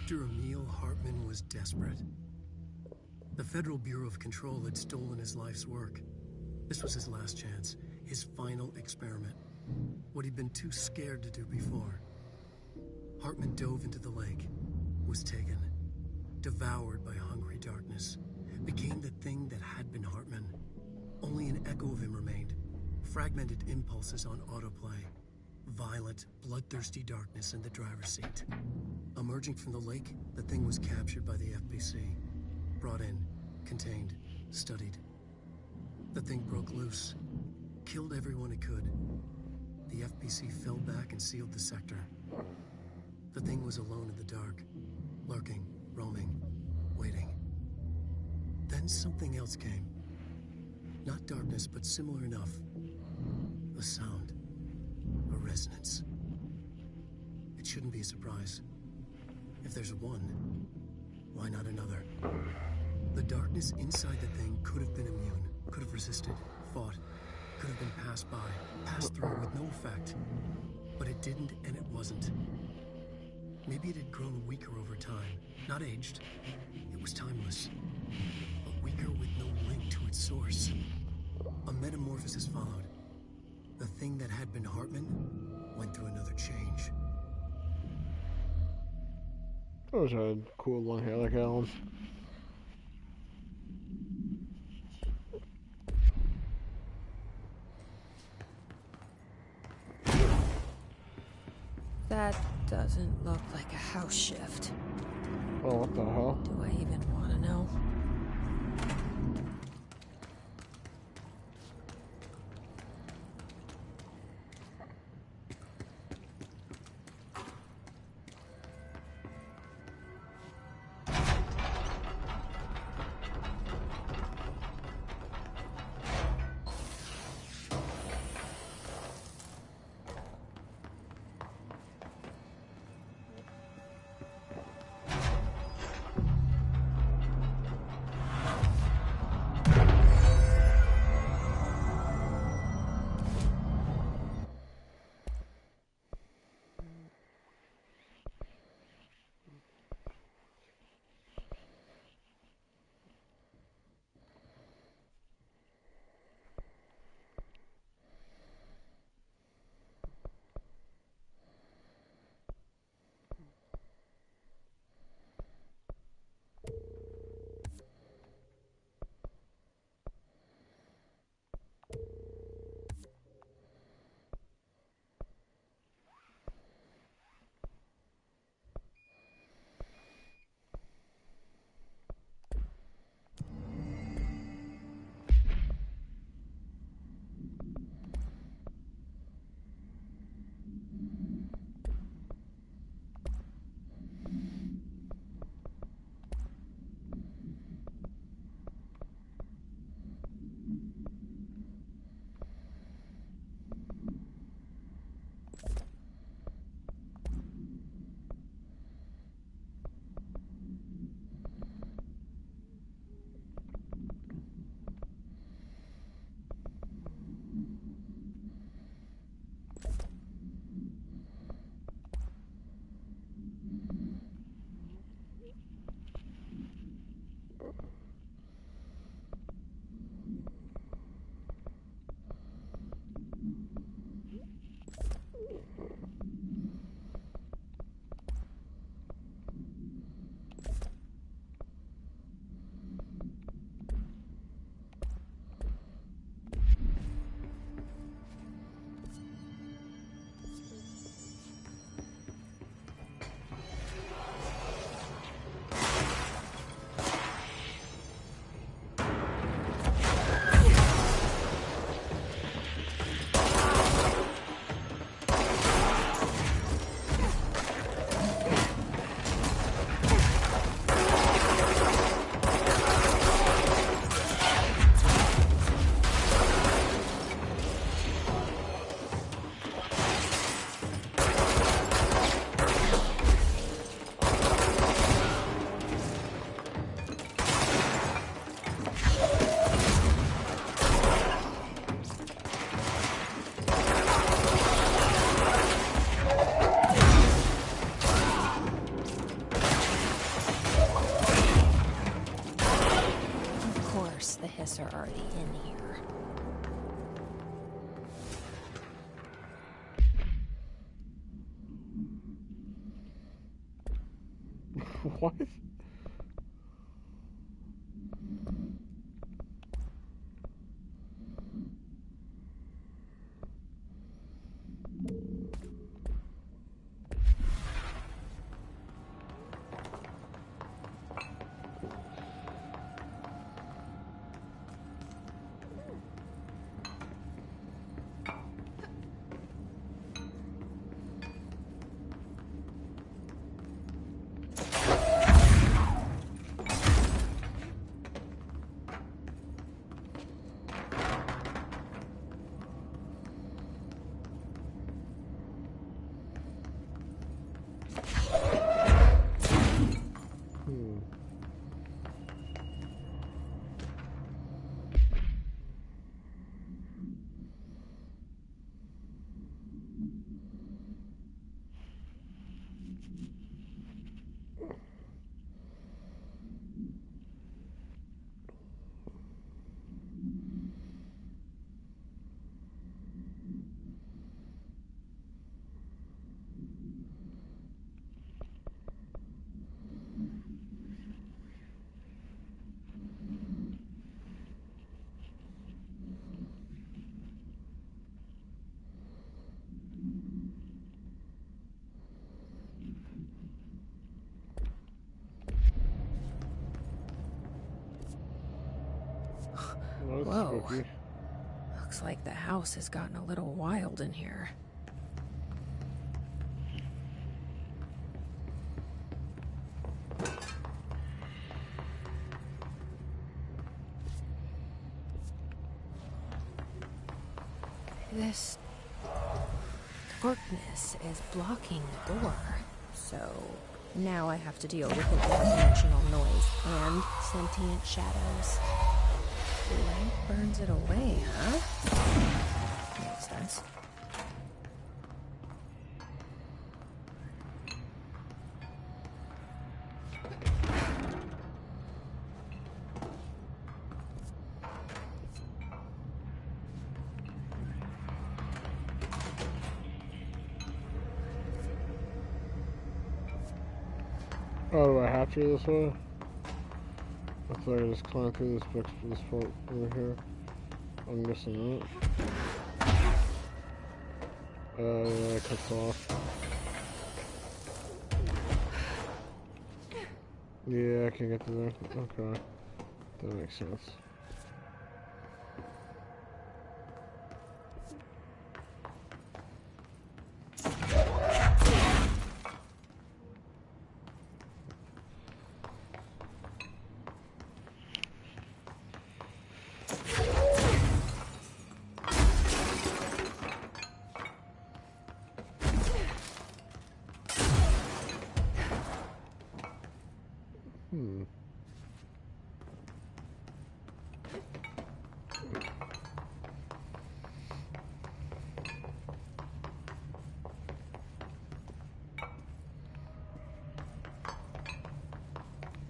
Dr. Emil Hartman was desperate. The Federal Bureau of Control had stolen his life's work. This was his last chance, his final experiment. What he'd been too scared to do before. Hartman dove into the lake, was taken, devoured by hungry darkness, became the thing that had been Hartman. Only an echo of him remained, fragmented impulses on autoplay, violent, bloodthirsty darkness in the driver's seat. Emerging from the lake, the thing was captured by the FBC, brought in, contained, studied. The thing broke loose, killed everyone it could. The FBC fell back and sealed the sector. The thing was alone in the dark, lurking, roaming, waiting. Then something else came. Not darkness, but similar enough. A sound. A resonance. It shouldn't be a surprise. If there's one, why not another? The darkness inside the thing could have been immune, could have resisted, fought, could have been passed by, passed through with no effect. But it didn't, and it wasn't. Maybe it had grown weaker over time, not aged. It was timeless, but weaker with no link to its source. A metamorphosis followed. The thing that had been Hartman went through another change. That was a cool long hair like Alan. That doesn't look like a house shift. Oh, what the hell? Do I even want to know? hiss are already in here. What? Whoa. Looks like the house has gotten a little wild in here. This darkness is blocking the door, so now I have to deal with an interdimensional noise and sentient shadows. The light burns it away, huh? Makes sense. Oh, do I have to go this way? I thought I just climbed through this part over here. I'm guessing not. Yeah, it cuts off. Yeah, I can get to there. Okay. That makes sense.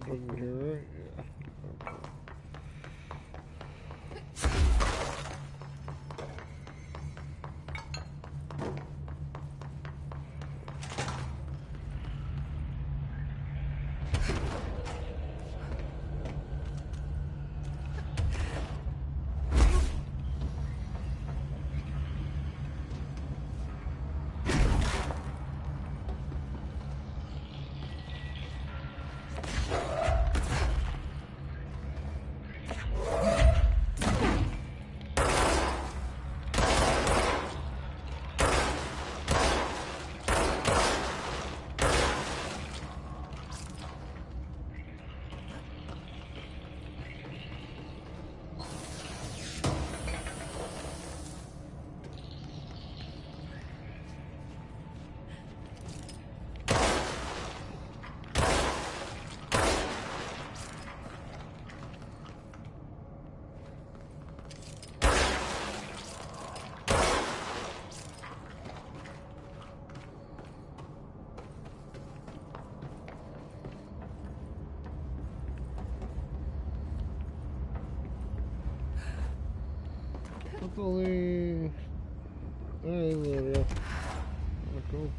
Wasn't here, right? Yeah. Okay. That's only... There we go. Oh, cool.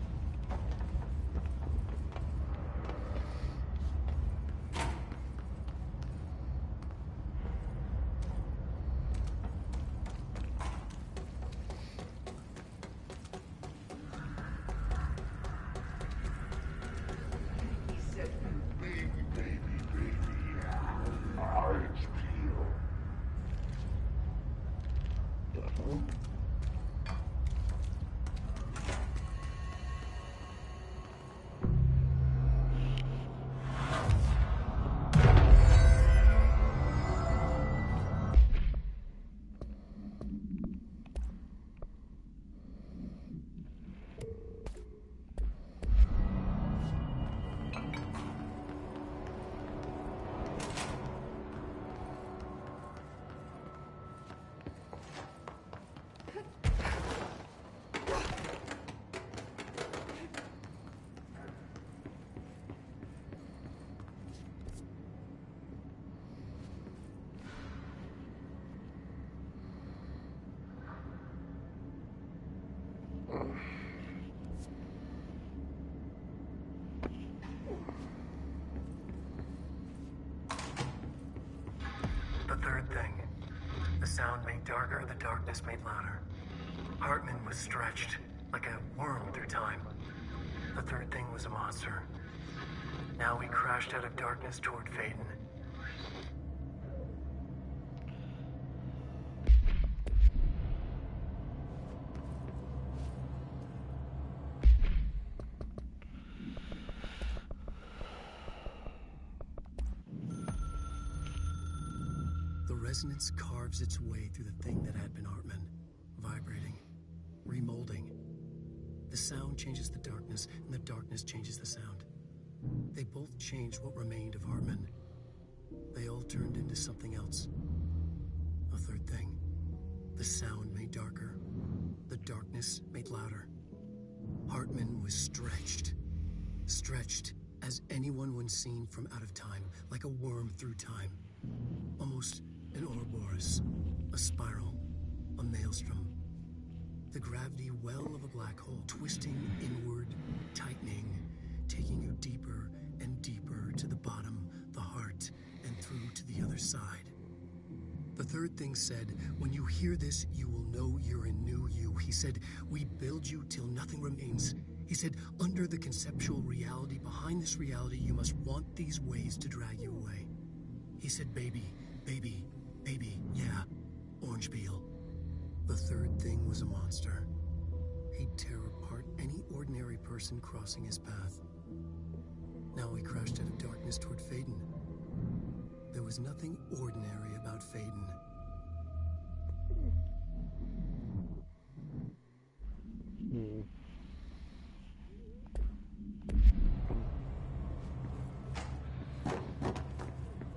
The third thing. The sound made darker, the darkness made louder. Hartman was stretched, like a worm through time. The third thing was a monster. Now we crashed out of darkness toward Phaeton. The resonance carves its way through the thing that had been Hartman, vibrating, remolding. The sound changes the darkness, and the darkness changes the sound. They both changed what remained of Hartman. They all turned into something else. A third thing. The sound made darker. The darkness made louder. Hartman was stretched. Stretched as anyone when seen from out of time, like a worm through time. Almost an Ouroboros, a spiral, a maelstrom. The gravity well of a black hole, twisting inward, tightening, taking you deeper and deeper to the bottom, the heart, and through to the other side. The third thing said, when you hear this, you will know you're in new you. He said, we build you till nothing remains. He said, under the conceptual reality, behind this reality, you must want these ways to drag you away. He said, baby, baby, baby, yeah, orange peel. The third thing was a monster. He'd tear apart any ordinary person crossing his path. Now we crashed out of darkness toward Phaeton. There was nothing ordinary about Phaeton.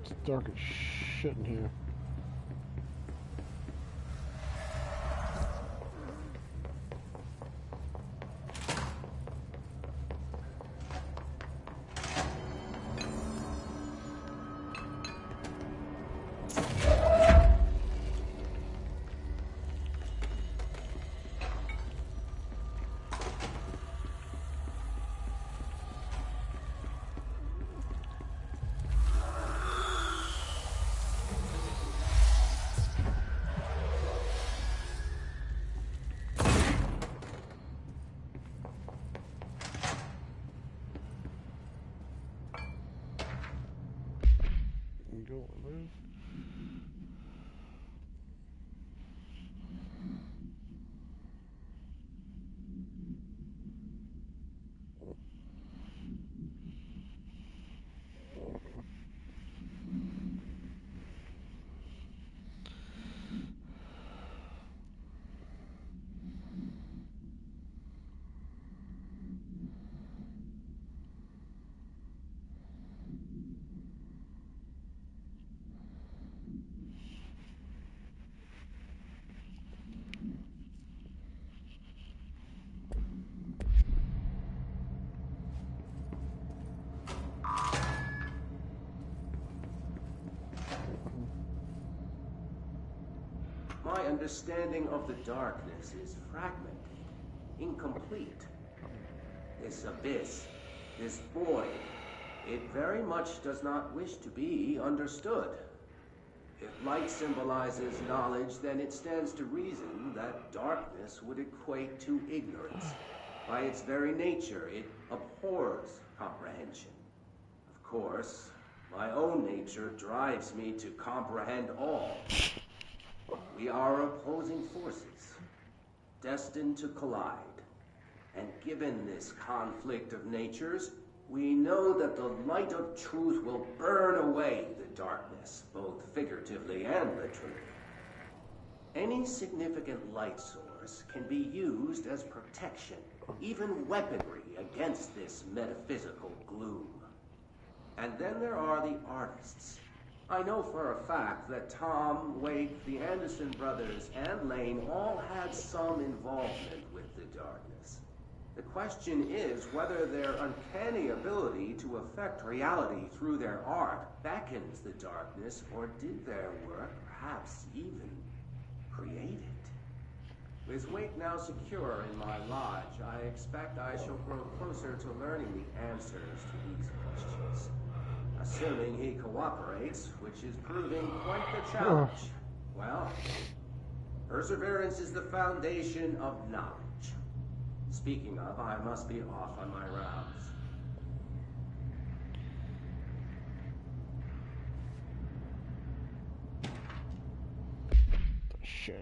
It's dark as shit in here. My understanding of the darkness is fragmented, incomplete. This abyss, this void, it very much does not wish to be understood. If light symbolizes knowledge, then it stands to reason that darkness would equate to ignorance. By its very nature, it abhors comprehension. Of course, my own nature drives me to comprehend all. We are opposing forces, destined to collide. And given this conflict of natures, we know that the light of truth will burn away the darkness, both figuratively and literally. Any significant light source can be used as protection, even weaponry, against this metaphysical gloom. And then there are the artists. I know for a fact that Tom, Wake, the Anderson brothers, and Lane all had some involvement with the darkness. The question is whether their uncanny ability to affect reality through their art beckons the darkness, or did their work perhaps even create it? With Wake now secure in my lodge, I expect I shall grow closer to learning the answers to these questions. Assuming he cooperates, which is proving quite the challenge. Well, perseverance is the foundation of knowledge. Speaking of, I must be off on my rounds. The shadow.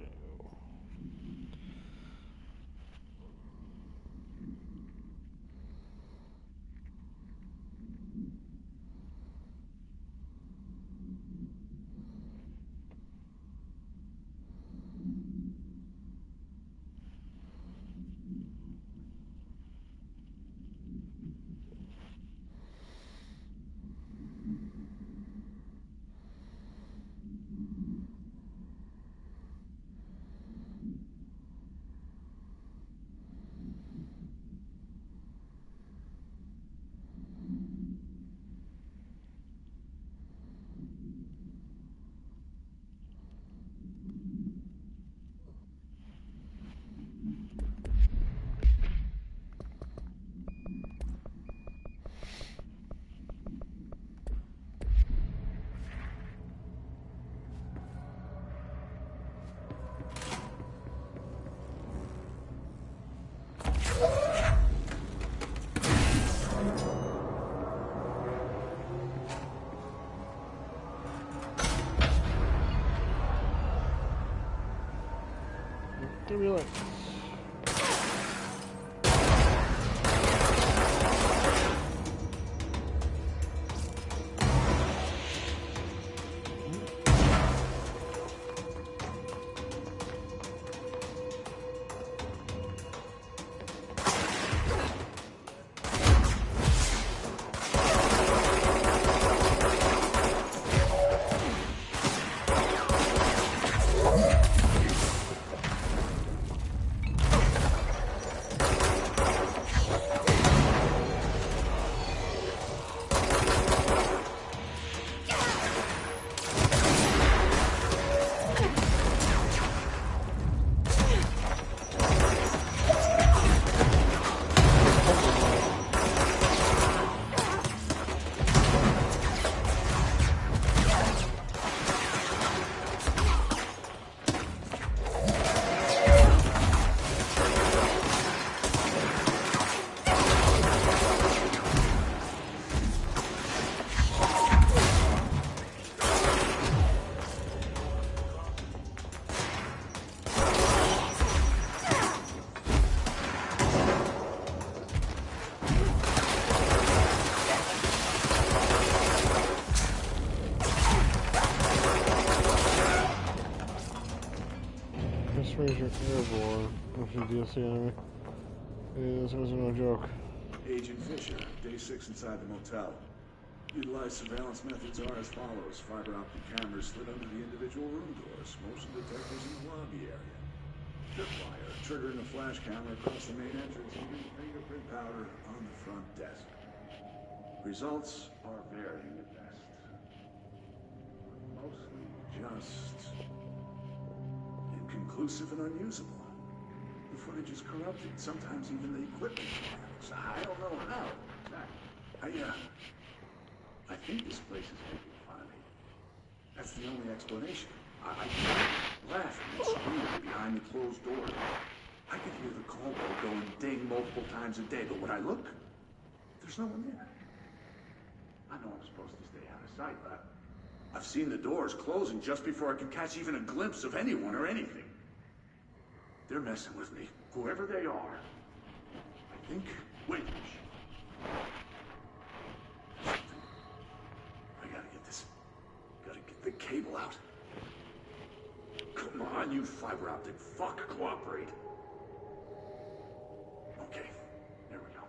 Give me like. Ranger airborne if you DLC enemy. Yeah, this was no joke. Agent Fisher, day 6 inside the motel. Utilized surveillance methods are as follows. Fiber optic cameras slid under the individual room doors. Motion detectors in the lobby area. Tripwire triggering a flash camera across the main entrance using fingerprint powder on the front desk. Results are varying at best. Mostly just inconclusive and unusable. The footage is corrupted, sometimes even the equipment fails. I don't know how. I think this place is taken finally. That's the only explanation. I can laugh and scream behind the closed door. I could hear the call bell go and ding multiple times a day, but when I look, there's no one there. I know I'm supposed to stay out of sight, but I've seen the doors closing just before I can catch even a glimpse of anyone or anything. They're messing with me, whoever they are. I think... Wait. I gotta get this... Gotta get the cable out. Come on, you fiber optic fuck, cooperate. Okay, there we go.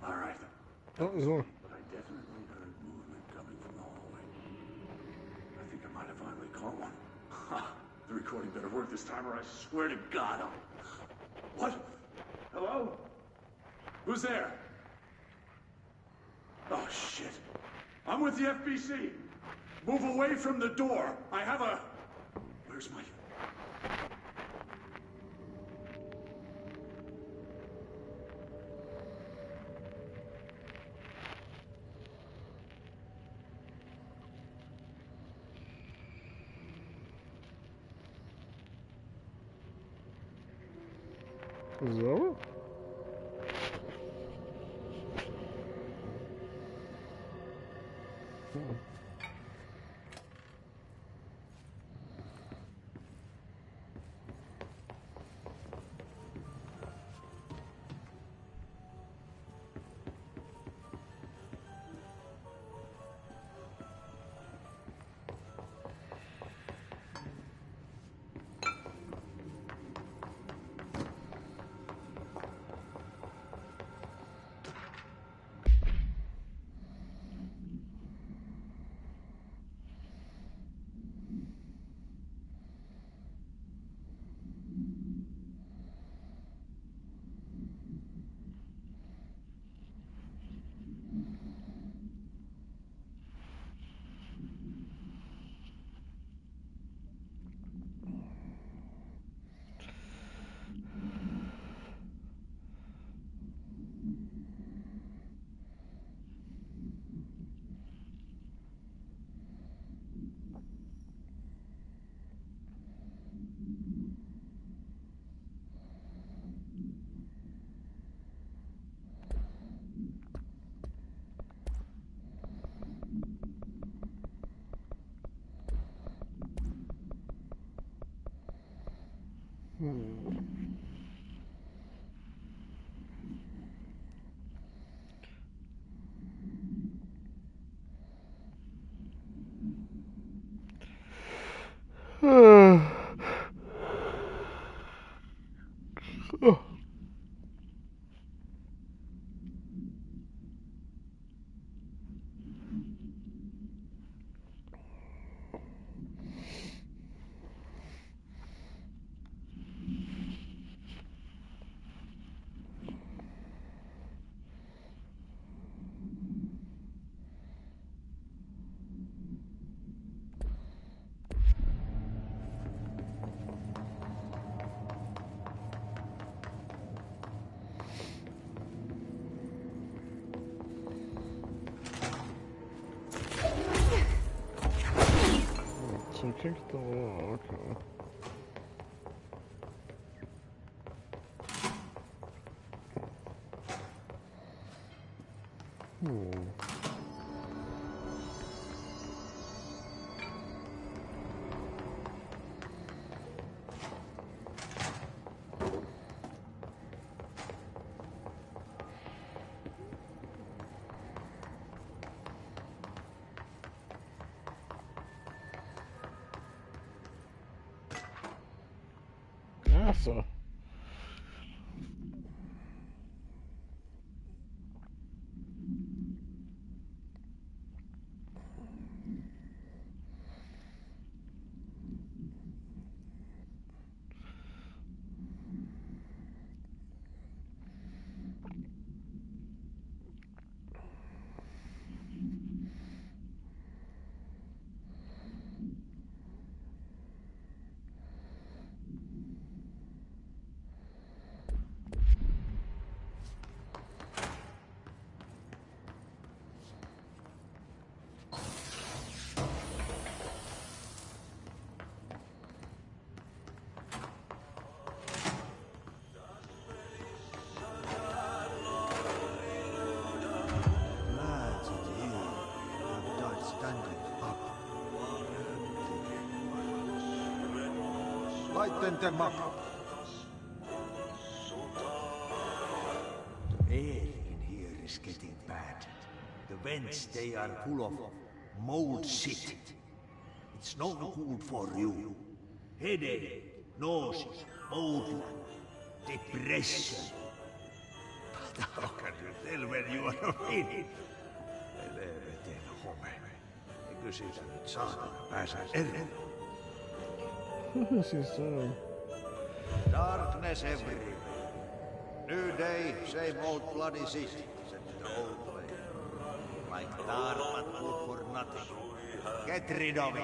All right. Oh, there's one. But I definitely heard movement coming from the hallway. I think I might have finally caught one. Ha! The recording better work this time, or I swear to God I'll... What? Hello? Who's there? Oh, shit. I'm with the FBC. Move away from the door. I have a... Where's my... Is it over? So kick the wall, okay. NASA. Lighten them up. The air in here is getting bad. The vents, they are full of mold shit. It's no good for you. Headache, nausea, mold, depression. But how can you tell when you are in? Helvetin home. Kysymys nyt saatana pääsee eroon. What is he saying? Darkness everywhere. New day, same old bloody city, said the old way. Like dark but good for nothing. Get rid of it.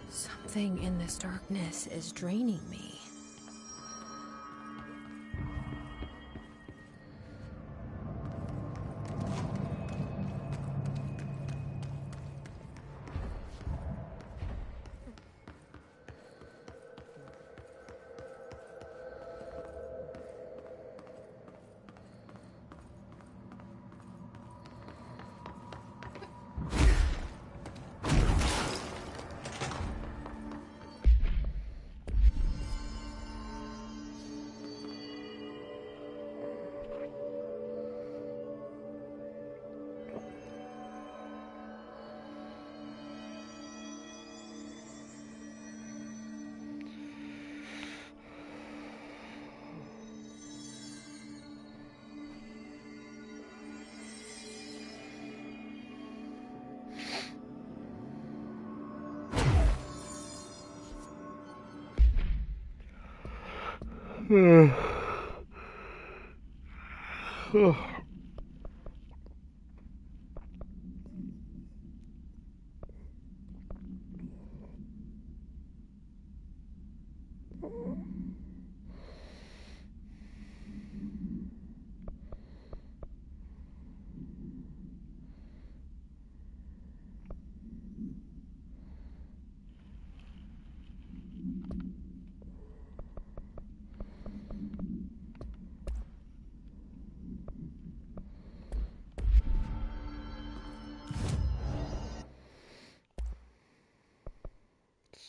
Something in this darkness is draining me.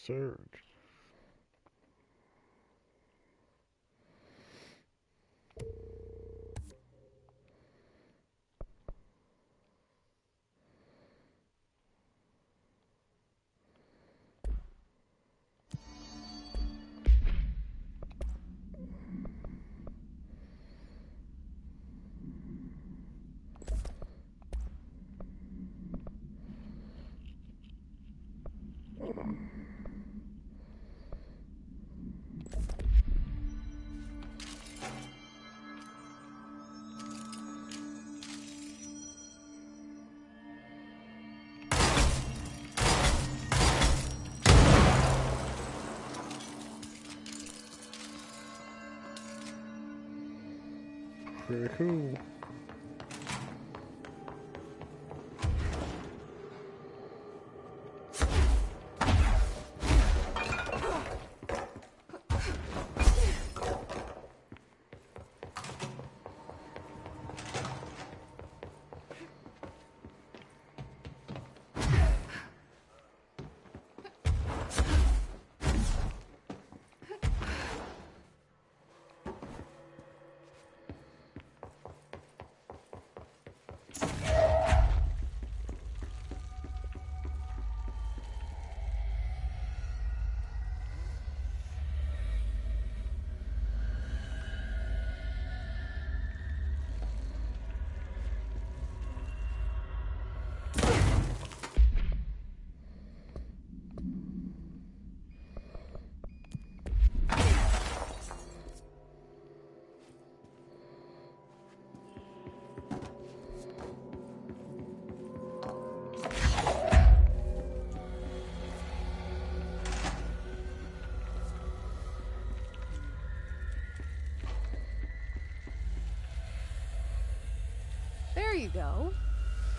Surge. pretty cool. There you go.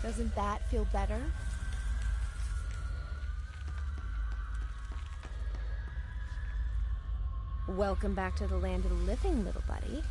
Doesn't that feel better? Welcome back to the land of the living, little buddy.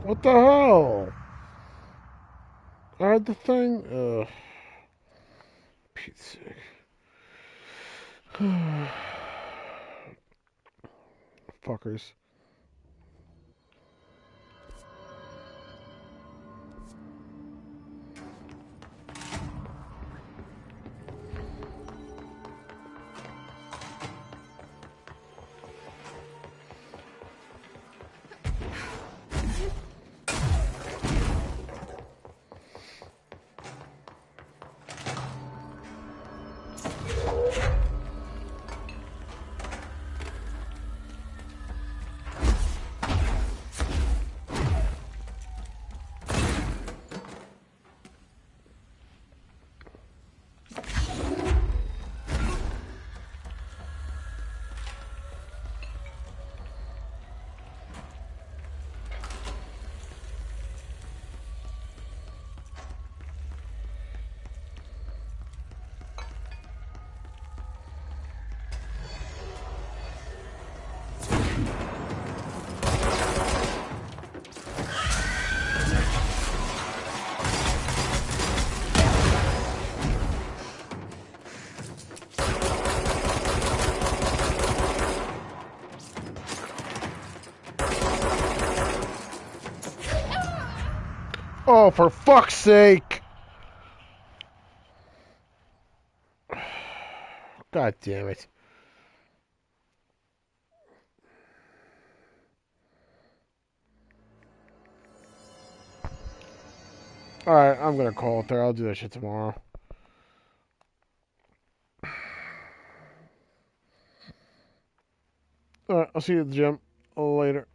What the hell? I had the thing. Ugh. Pete's sake. Fuckers. Oh, for fuck's sake! God damn it. Alright, I'm gonna call it there. I'll do that shit tomorrow. Alright, I'll see you at the gym later.